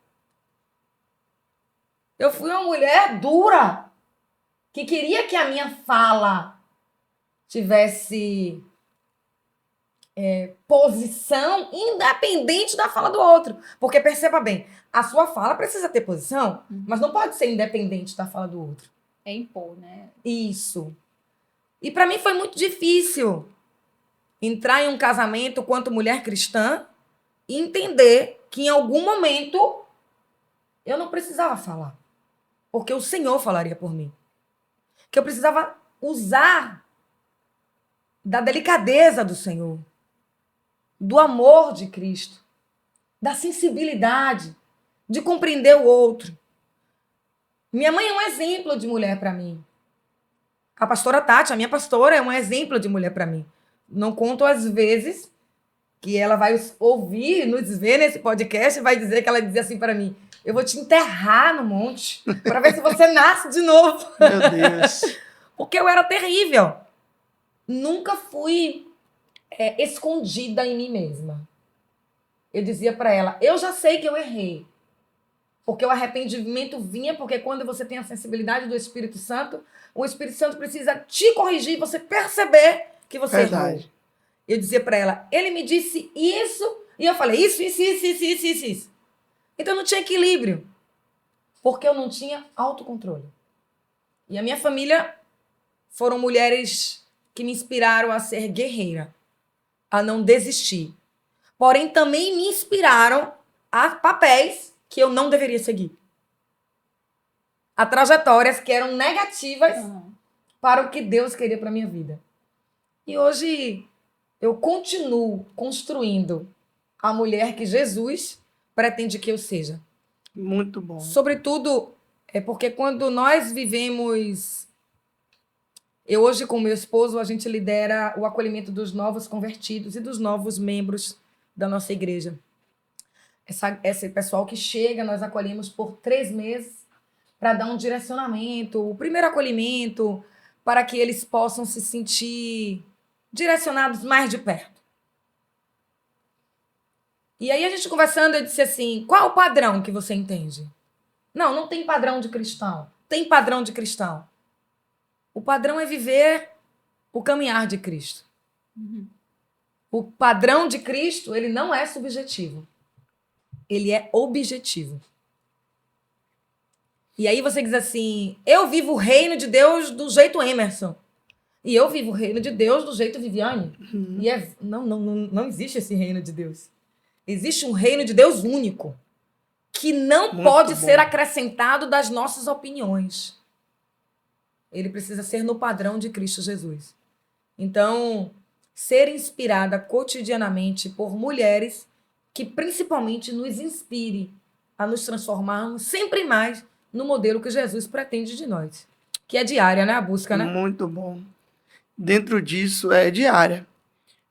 Eu fui uma mulher dura, que queria que a minha fala tivesse posição independente da fala do outro. Porque, perceba bem, a sua fala precisa ter posição, mas não pode ser independente da fala do outro. É impor, né? Isso. E para mim foi muito difícil entrar em um casamento quanto mulher cristã e entender que em algum momento eu não precisava falar. Porque o Senhor falaria por mim. Que eu precisava usar da delicadeza do Senhor, do amor de Cristo, da sensibilidade, de compreender o outro. Minha mãe é um exemplo de mulher para mim. A pastora Tati, a minha pastora, é um exemplo de mulher para mim. Não conto as vezes que ela vai ouvir, nos ver nesse podcast e vai dizer que ela dizia assim para mim: eu vou te enterrar no monte para ver se você nasce de novo. Meu Deus. Porque eu era terrível. Nunca fui escondida em mim mesma. Eu dizia para ela: eu já sei que eu errei. Porque o arrependimento vinha, porque quando você tem a sensibilidade do Espírito Santo, o Espírito Santo precisa te corrigir, você perceber que você errou. Eu dizia para ela: ele me disse isso, e eu falei isso. Então não tinha equilíbrio, porque eu não tinha autocontrole. E a minha família foram mulheres que me inspiraram a ser guerreira, a não desistir. Porém, também me inspiraram a papéis que eu não deveria seguir. A trajetórias que eram negativas para o que Deus queria para minha vida. E hoje eu continuo construindo a mulher que Jesus pretende que eu seja. Muito bom. Sobretudo, é porque quando nós vivemos... Eu hoje com meu esposo, a gente lidera o acolhimento dos novos convertidos e dos novos membros da nossa igreja. Esse pessoal que chega, nós acolhemos por 3 meses para dar um direcionamento, o primeiro acolhimento, para que eles possam se sentir direcionados mais de perto. E aí a gente conversando, eu disse assim, qual é o padrão que você entende? Não tem padrão de cristão. Tem padrão de cristão. O padrão é viver o caminhar de Cristo. O padrão de Cristo, ele não é subjetivo. Ele é objetivo. E aí você diz assim, eu vivo o reino de Deus do jeito Emerson. E eu vivo o reino de Deus do jeito Viviane. E não existe esse reino de Deus. Existe um reino de Deus único, que não pode ser acrescentado das nossas opiniões. Ele precisa ser no padrão de Cristo Jesus. Então, ser inspirada cotidianamente por mulheres que principalmente nos inspire a nos transformarmos sempre mais no modelo que Jesus pretende de nós. Que é diária, né? A busca, né? Muito bom. Dentro disso, é diária.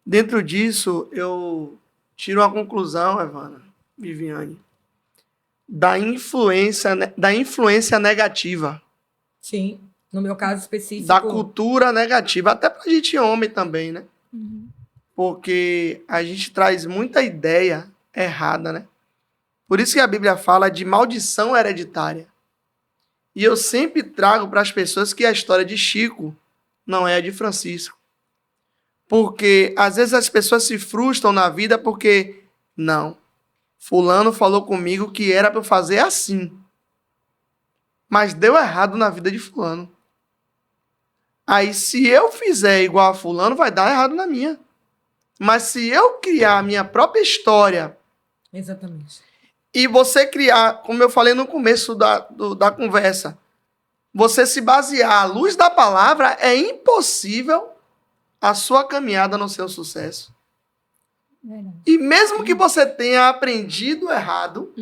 Dentro disso, eu tiro uma conclusão, Evana, Viviane, da influência negativa. Sim, no meu caso específico. Da cultura negativa, até pra gente homem também, né? Porque a gente traz muita ideia errada, né? Por isso que a Bíblia fala de maldição hereditária. E eu sempre trago para as pessoas que a história de Chico não é a de Francisco. Porque às vezes as pessoas se frustram na vida porque, não, fulano falou comigo que era para eu fazer assim. Mas deu errado na vida de fulano. Aí se eu fizer igual a fulano, vai dar errado na minha. Mas se eu criar a minha própria história... Exatamente. E você criar, como eu falei no começo da conversa, você se basear à luz da palavra, é impossível a sua caminhada não ser um sucesso. Verdade. E mesmo que você tenha aprendido errado,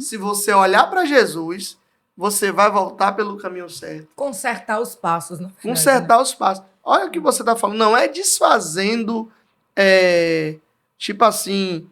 se você olhar para Jesus, você vai voltar pelo caminho certo. Consertar os passos. Consertar os passos. Olha o que você está falando. Não é desfazendo, tipo assim,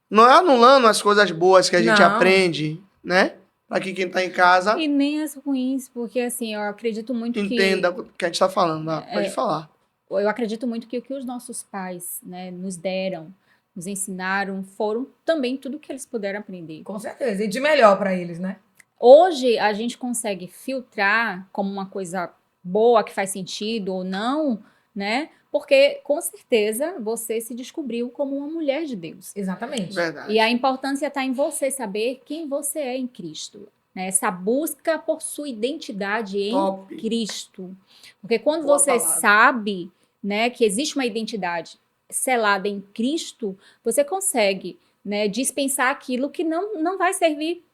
não é anulando as coisas boas que a gente aprende, né? Para quem está em casa. E nem as ruins, porque assim, eu acredito muito entenda o que a gente está falando. Pode falar. Eu acredito muito que o que os nossos pais, né, nos deram, nos ensinaram, foram também tudo que eles puderam aprender. Com certeza. E de melhor para eles, né? Hoje, a gente consegue filtrar como uma coisa boa, que faz sentido ou não, né? Porque, com certeza, você se descobriu como uma mulher de Deus. Exatamente. Verdade. E a importância está em você saber quem você é em Cristo. Né? Essa busca por sua identidade em Cristo. Porque quando você sabe, né, que existe uma identidade selada em Cristo, você consegue, né, dispensar aquilo que não vai servir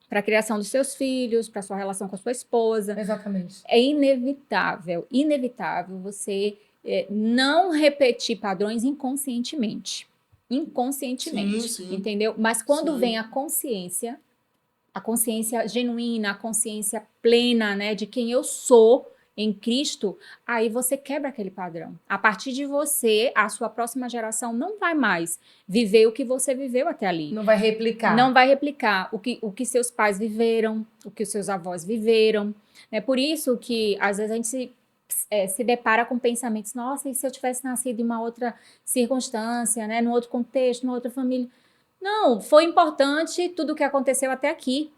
para a criação dos seus filhos, para a sua relação com a sua esposa. Exatamente. É inevitável você não repetir padrões inconscientemente. Sim. Entendeu? Mas quando vem a consciência genuína, a consciência plena, né, de quem eu sou em Cristo, aí você quebra aquele padrão. A partir de você, a sua próxima geração não vai mais viver o que você viveu até ali. Não vai replicar. Não vai replicar o que seus pais viveram, o que os seus avós viveram. É por isso que, às vezes, a gente se depara com pensamentos, nossa, e se eu tivesse nascido em uma outra circunstância, né, num outro contexto, numa outra família? Não, foi importante tudo o que aconteceu até aqui.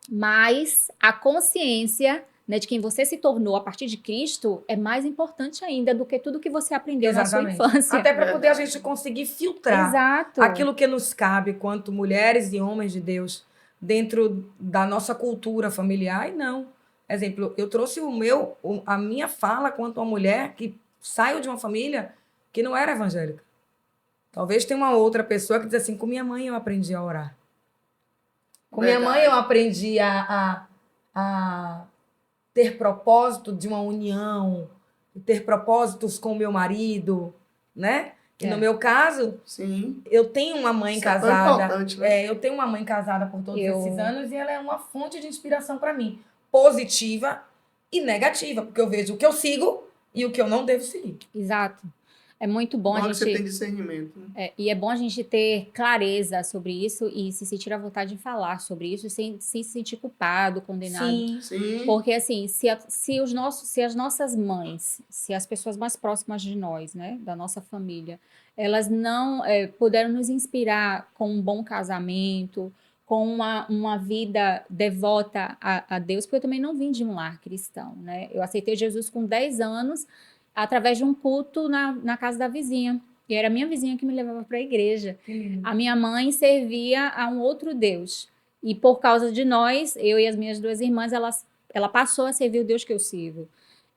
Mas a consciência, né, de quem você se tornou a partir de Cristo é mais importante ainda do que tudo que você aprendeu na sua infância. Até para poder a gente conseguir filtrar aquilo que nos cabe quanto mulheres e homens de Deus dentro da nossa cultura familiar. E não. Exemplo, eu trouxe a minha fala quanto uma mulher que saiu de uma família que não era evangélica. Talvez tenha uma outra pessoa que diz assim, com minha mãe eu aprendi a orar. Com minha Verdade. mãe eu aprendi a ter propósito de uma união, ter propósitos com o meu marido, né? E no meu caso, Sim. eu tenho uma mãe Isso é tão casada. importante, né? Eu tenho uma mãe casada por todos Eu- esses anos e ela é uma fonte de inspiração para mim, positiva e negativa, porque eu vejo o que eu sigo e o que eu não devo seguir. Exato. É muito bom Bom a que você tem gente. discernimento, né? E é bom a gente ter clareza sobre isso e se sentir à vontade de falar sobre isso sem se sentir culpado, condenado. Sim. Sim. Porque, assim, se as nossas mães, se as pessoas mais próximas de nós, né, da nossa família, elas não puderam nos inspirar com um bom casamento, com uma vida devota a Deus, porque eu também não vim de um lar cristão, né? Eu aceitei Jesus com 10 anos, através de um culto na casa da vizinha. E era a minha vizinha que me levava para a igreja. Que lindo. A minha mãe servia a um outro Deus. E por causa de nós, eu e as minhas duas irmãs, ela passou a servir o Deus que eu sirvo.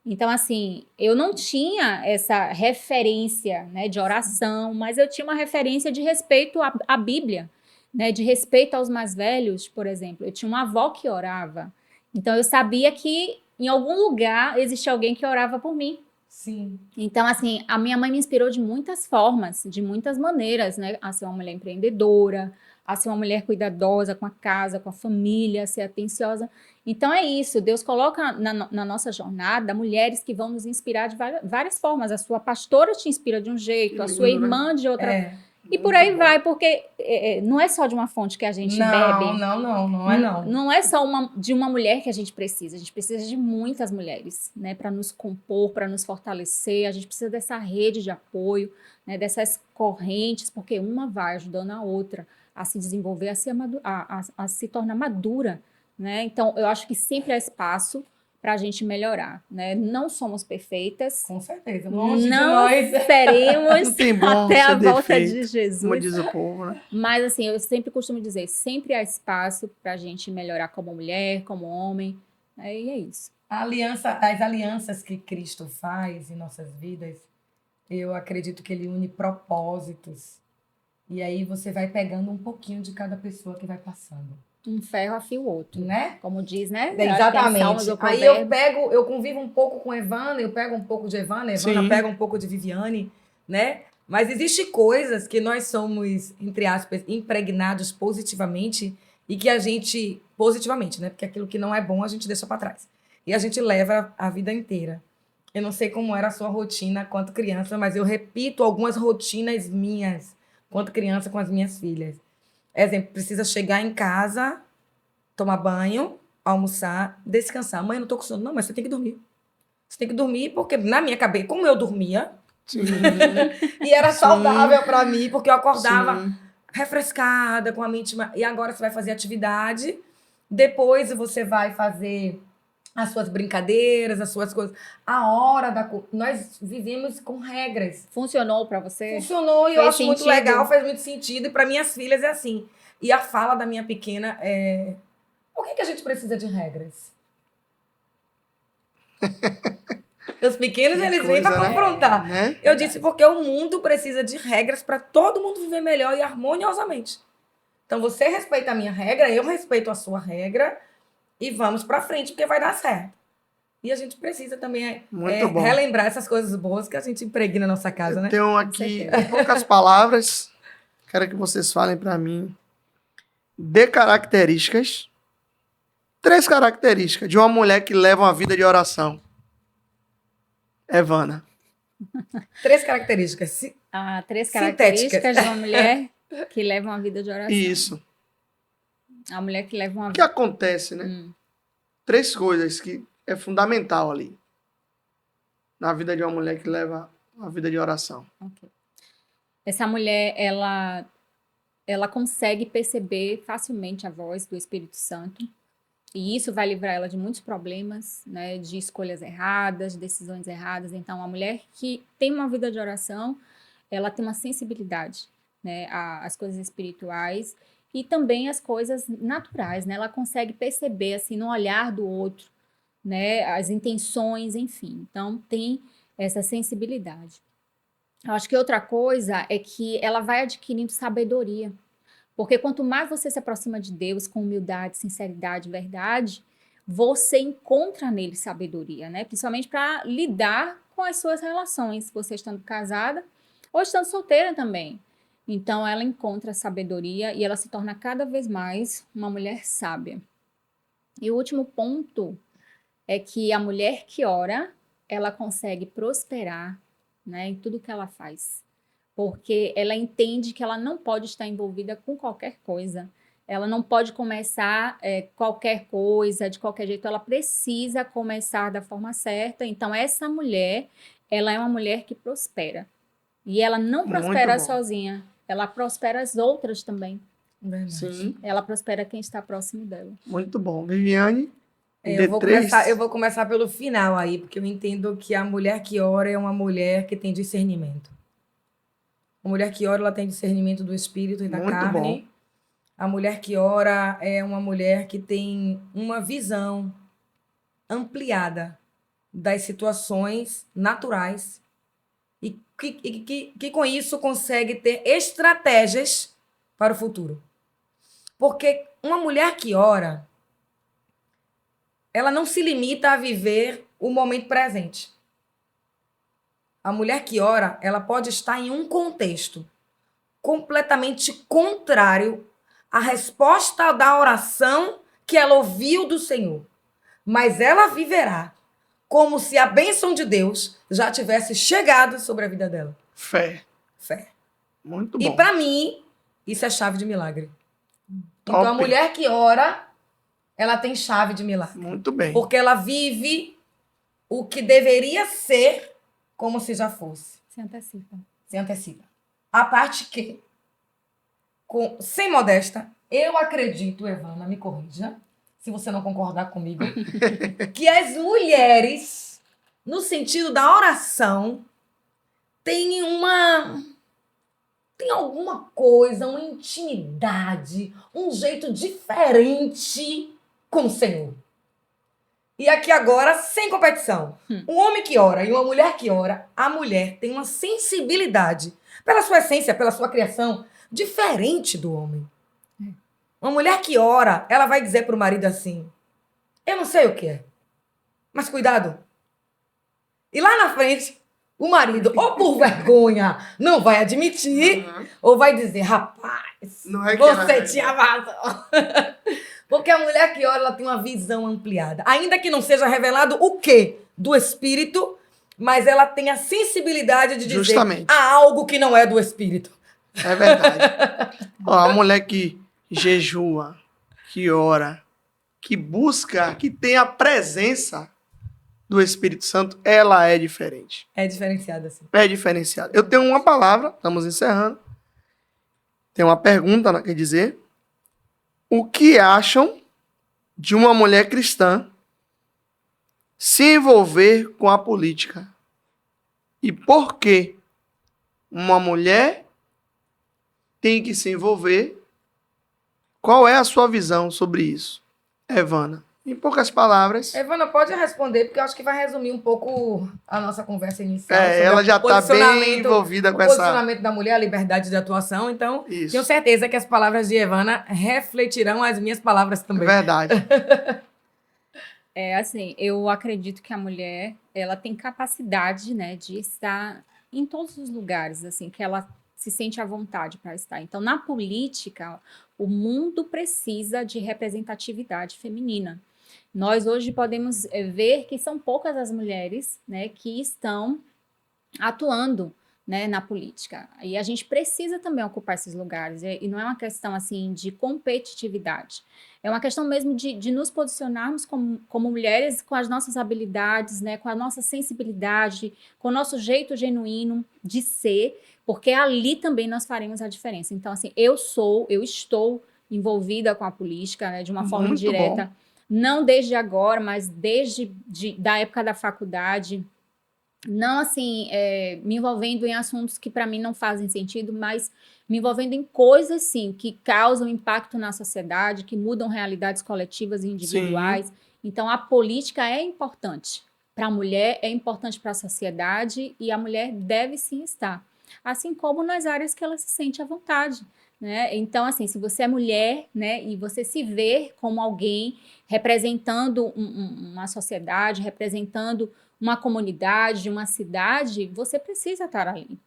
Então, assim, eu não tinha essa referência, né, de oração, mas eu tinha uma referência de respeito à Bíblia, né, de respeito aos mais velhos, por exemplo. Eu tinha uma avó que orava. Então, eu sabia que em algum lugar existia alguém que orava por mim. Sim. Então, assim, a minha mãe me inspirou de muitas formas, de muitas maneiras, né? A ser uma mulher empreendedora, a ser uma mulher cuidadosa com a casa, com a família, a ser atenciosa. Então, é isso. Deus coloca na nossa jornada mulheres que vão nos inspirar de várias formas. A sua pastora te inspira de um jeito, Que a sua lindo, né? irmã de outra. E por Muito aí bom. vai, porque não é só de uma fonte que a gente bebe. Não é não. Não é só de uma mulher que a gente gente precisa de muitas mulheres, né, para nos compor, para nos fortalecer, a gente precisa dessa rede de apoio, né, dessas correntes, porque uma vai ajudando a outra a se desenvolver, a se tornar madura, né, então eu acho que sempre há espaço para a gente melhorar, né, não somos perfeitas, Com certeza. Longe de não nós. seremos Não tem bom até a ser volta defeito, de Jesus. como diz o povo, né? Mas, assim, eu sempre costumo dizer, sempre há espaço para a gente melhorar como mulher, como homem, né? E é isso. As alianças que Cristo faz em nossas vidas, eu acredito que ele une propósitos. E aí você vai pegando um pouquinho de cada pessoa que vai passando, Um ferro afia o outro, né? como diz, né? Eu acho que é Exatamente. Salmos ou Aí eu Provérbios. eu convivo um pouco com Evana, eu pego um pouco de Evana Sim. pega um pouco de Viviane, né? Mas existe coisas que nós somos, entre aspas, impregnados positivamente e que a gente, positivamente, né? Porque aquilo que não é bom a gente deixa para trás. E a gente leva a vida inteira. Eu não sei como era a sua rotina quanto criança, mas eu repito algumas rotinas minhas quanto criança com as minhas filhas. Exemplo, precisa chegar em casa, tomar banho, almoçar, descansar. Mãe, eu não tô com sono. Não, mas você tem que dormir. Você tem que dormir porque na minha cabeça, como eu dormia, Sim. e era Sim. saudável para mim, porque eu acordava Sim. refrescada, com a mente. E agora você vai fazer atividade, depois você vai fazer as suas brincadeiras, as suas coisas. A hora da. Nós vivemos com regras. Funcionou para você? Funcionou e eu Fez acho muito sentido? legal, faz muito sentido. E para minhas filhas é assim. E a fala da minha pequena é: por que a gente precisa de regras? Os pequenos, Que eles vêm para coisa, né? confrontar. Né? Eu disse porque o mundo precisa de regras para todo mundo viver melhor e harmoniosamente. Então você respeita a minha regra, eu respeito a sua regra e vamos para frente porque vai dar certo. E a gente precisa também Muito bom. relembrar essas coisas boas que a gente impregna na nossa casa, Eu né? tenho aqui poucas palavras. Quero que vocês falem para mim. Dê características. 3 características de uma mulher que leva uma vida de oração. Evana. 3 características. 3 Sintéticas. características de uma mulher que leva uma vida de oração. Isso. A mulher que leva uma O que vida. acontece, né? 3 coisas que é fundamental ali. Na vida de uma mulher que leva uma vida de oração. Ok. Essa mulher, ela consegue perceber facilmente a voz do Espírito Santo. E isso vai livrar ela de muitos problemas, né, de escolhas erradas, decisões erradas. Então, a mulher que tem uma vida de oração, ela tem uma sensibilidade, né, às coisas espirituais e também às coisas naturais, né? Ela consegue perceber, assim, no olhar do outro, né, as intenções, enfim. Então, tem essa sensibilidade. Eu acho que outra coisa é que ela vai adquirindo sabedoria. Porque quanto mais você se aproxima de Deus com humildade, sinceridade, verdade, você encontra nele sabedoria, né? Principalmente para lidar com as suas relações, você estando casada ou estando solteira também. Então ela encontra sabedoria e ela se torna cada vez mais uma mulher sábia. E o último ponto é que a mulher que ora, ela consegue prosperar, né, em tudo que ela faz. Porque ela entende que ela não pode estar envolvida com qualquer coisa. Ela não pode começar qualquer coisa, de qualquer jeito. Ela precisa começar da forma certa. Então, essa mulher, ela é uma mulher que prospera. E ela não Muito prospera bom. sozinha. Ela prospera as outras também. Verdade. Sim, Ela prospera quem está próximo dela. muito bom. Viviane, Eu vou D3. começar pelo final aí, porque eu entendo que a mulher que ora é uma mulher que tem discernimento. A mulher que ora, ela tem discernimento do espírito e da Muito carne. A mulher que ora é uma mulher que tem uma visão ampliada das situações naturais e que com isso consegue ter estratégias para o futuro. Porque uma mulher que ora, ela não se limita a viver o momento presente. A mulher que ora, ela pode estar em um contexto completamente contrário à resposta da oração que ela ouviu do Senhor. Mas ela viverá como se a bênção de Deus já tivesse chegado sobre a vida dela. Fé. Fé. Muito E bom. para mim, isso é chave de milagre. Top. Então a mulher que ora, ela tem chave de milagre. Muito bem. Porque ela vive o que deveria ser como se já fosse. Se antecipa. Se antecipa. A parte que, sem modesta, eu acredito, Evana, me corrija, se você não concordar comigo, que as mulheres, no sentido da oração, têm alguma coisa, uma intimidade, um jeito diferente com o Senhor. E aqui agora, sem competição. Um homem que ora e uma mulher que ora, a mulher tem uma sensibilidade, pela sua essência, pela sua criação, diferente do homem. Uma mulher que ora, ela vai dizer para o marido assim, eu não sei o que é, mas cuidado. E lá na frente, o marido, ou por vergonha, não vai admitir, ou vai dizer, rapaz, Não é que você ela- tinha razão. Porque a mulher que ora, ela tem uma visão ampliada. Ainda que não seja revelado o quê? Do espírito, mas ela tem a sensibilidade de dizer Justamente. há algo que não é do espírito. É verdade. Ó, a mulher que jejua, que ora, que busca, que tem a presença do Espírito Santo, ela é diferente. É diferenciada assim. É diferenciada. Eu tenho uma palavra, estamos encerrando. Tem uma pergunta, quer dizer. O que acham de uma mulher cristã se envolver com a política? E por que uma mulher tem que se envolver? Qual é a sua visão sobre isso, Evana? Em poucas palavras. Evana, pode responder, porque eu acho que vai resumir um pouco a nossa conversa inicial. sobre Ela o já está bem posicionamento- envolvida o com essa. posicionamento da mulher, a liberdade de atuação. Então, Isso. tenho certeza que as palavras de Evana refletirão as minhas palavras É também. verdade. Assim, eu acredito que a mulher, ela tem capacidade, né, de estar em todos os lugares, assim, que ela se sente à vontade para estar. Então, na política, o mundo precisa de representatividade feminina. Nós hoje podemos ver que são poucas as mulheres, né, que estão atuando, né, na política. E a gente precisa também ocupar esses lugares. E não é uma questão assim de competitividade. É uma questão mesmo de nos posicionarmos como mulheres com as nossas habilidades, né, com a nossa sensibilidade, com o nosso jeito genuíno de ser, porque ali também nós faremos a diferença. Então, assim, eu estou envolvida com a política, né, de uma forma Muito indireta. bom. Não desde agora, mas desde da época da faculdade. Não assim, me envolvendo em assuntos que para mim não fazem sentido, mas me envolvendo em coisas, sim, que causam impacto na sociedade, que mudam realidades coletivas e individuais. Então, a política é importante para a mulher, é importante para a sociedade e a mulher deve sim estar. assim como nas áreas que ela se sente à vontade, né? Então, assim, se você é mulher, né, e você se vê como alguém representando uma sociedade, representando uma comunidade, uma cidade, você precisa estar ali.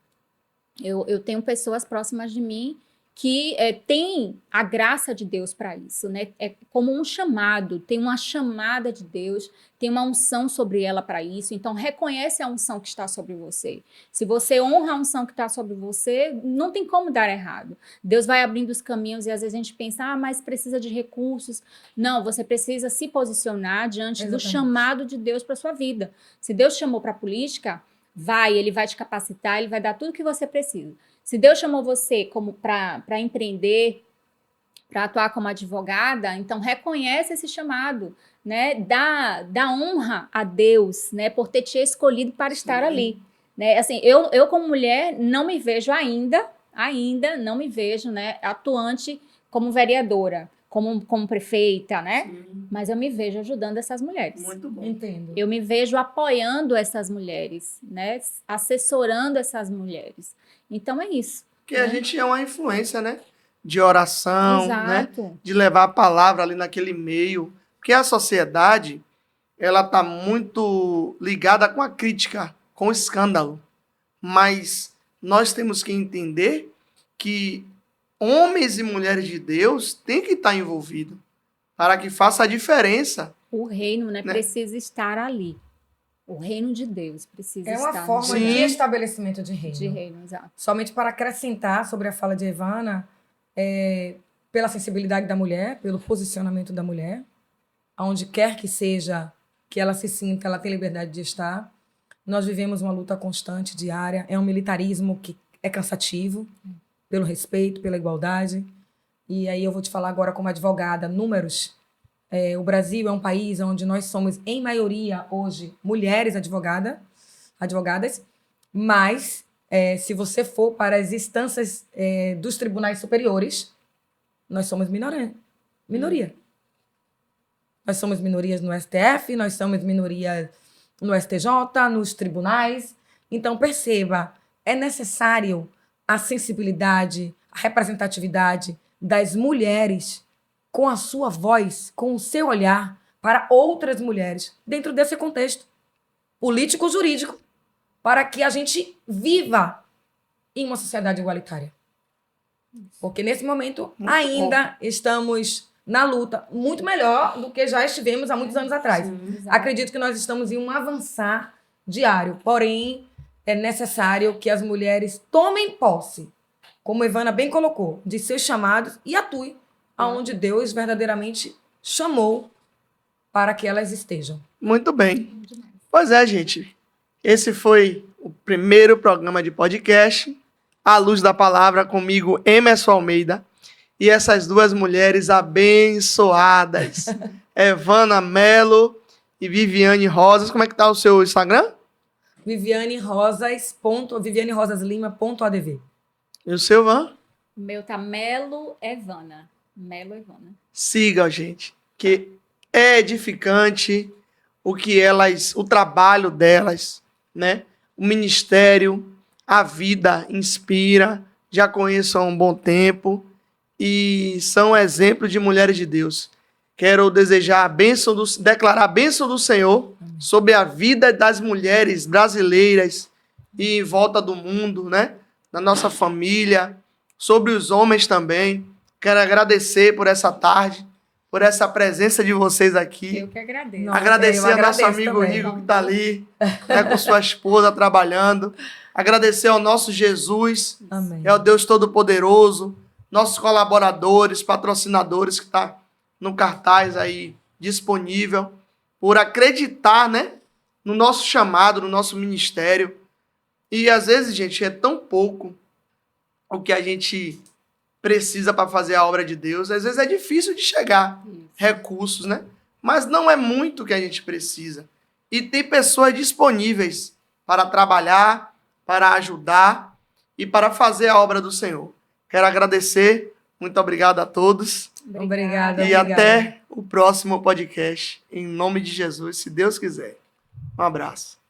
Eu tenho pessoas próximas de mim que têm a graça de Deus para isso, né? É como um chamado, tem uma chamada de Deus, tem uma unção sobre ela para isso. Então, reconhece a unção que está sobre você. Se você honra a unção que está sobre você, não tem como dar errado. Deus vai abrindo os caminhos e às vezes a gente pensa, mas precisa de recursos. Não, você precisa se posicionar diante do chamado de Deus para sua vida. Se Deus chamou para a política, ele vai te capacitar, ele vai dar tudo o que você precisa. Se Deus chamou você como para empreender, para atuar como advogada, então reconhece esse chamado, né? Dá honra a Deus, né? Por ter te escolhido para estar ali, né? Assim, eu como mulher não me vejo ainda não me vejo, né? Atuante como vereadora, como prefeita, né? Sim. Mas eu me vejo ajudando essas mulheres. Muito bom. Entendo. Eu me vejo apoiando essas mulheres, né? Assessorando essas mulheres. Então é isso. Porque a gente é uma influência, né? De oração, Exato. né? De levar a palavra ali naquele meio. Porque a sociedade, ela tá muito ligada com a crítica, com o escândalo. Mas nós temos que entender que homens e mulheres de Deus têm que estar envolvidos para que faça a diferença. O reino, né? Precisa estar ali. O reino de Deus precisa estar. É uma forma de estabelecimento de reino. De reino, exato. Somente para acrescentar sobre a fala de Evana, pela sensibilidade da mulher, pelo posicionamento da mulher, aonde quer que seja que ela se sinta, ela tem liberdade de estar. Nós vivemos uma luta constante, diária. É um militarismo que é cansativo, pelo respeito, pela igualdade. E aí eu vou te falar agora como advogada, números. O Brasil é um país onde nós somos, em maioria, hoje, mulheres advogadas, mas se você for para as instâncias dos tribunais superiores, nós somos minoria. Nós somos minorias no STF, nós somos minoria no STJ, nos tribunais. Então, perceba, é necessário a sensibilidade, a representatividade das mulheres com a sua voz, com o seu olhar para outras mulheres, dentro desse contexto político-jurídico, para que a gente viva em uma sociedade igualitária. Porque nesse momento ainda estamos na luta muito melhor do que já estivemos há muitos anos atrás. Sim, acredito que nós estamos em um avançar diário, porém é necessário que as mulheres tomem posse, como Evana bem colocou, de seus chamados e atuem aonde Deus verdadeiramente chamou para que elas estejam. Muito bem. Pois é, gente. Esse foi o primeiro programa de podcast, A Luz da Palavra, comigo, Emerson Almeida, e essas duas mulheres abençoadas, Evana Mello e Viviane Rosas. Como é que tá o seu Instagram? vivianerosas.adv. E o seu, Van? O meu tá Melo Evana. Melo Evana. Sigam, gente, que é edificante o trabalho delas, né? O ministério, a vida inspira. Já conheço há um bom tempo e são exemplos de mulheres de Deus. Quero declarar a bênção do Senhor sobre a vida das mulheres brasileiras e em volta do mundo, né? Na nossa família, sobre os homens também. Quero agradecer por essa tarde, por essa presença de vocês aqui. Eu que agradeço. Agradecer ao nosso amigo também, Rigo, que está ali, né, com sua esposa trabalhando. Agradecer ao nosso Jesus, Amém. É o Deus Todo-Poderoso, nossos colaboradores, patrocinadores que estão no cartaz aí disponível, por acreditar, né, no nosso chamado, no nosso ministério. E às vezes, gente, é tão pouco o que a gente precisa para fazer a obra de Deus. Às vezes é difícil de chegar recursos, né? Mas não é muito que a gente precisa. E tem pessoas disponíveis para trabalhar, para ajudar e para fazer a obra do Senhor. Quero agradecer. Muito obrigado a todos. Obrigada. E até o próximo podcast. Em nome de Jesus, se Deus quiser. Um abraço.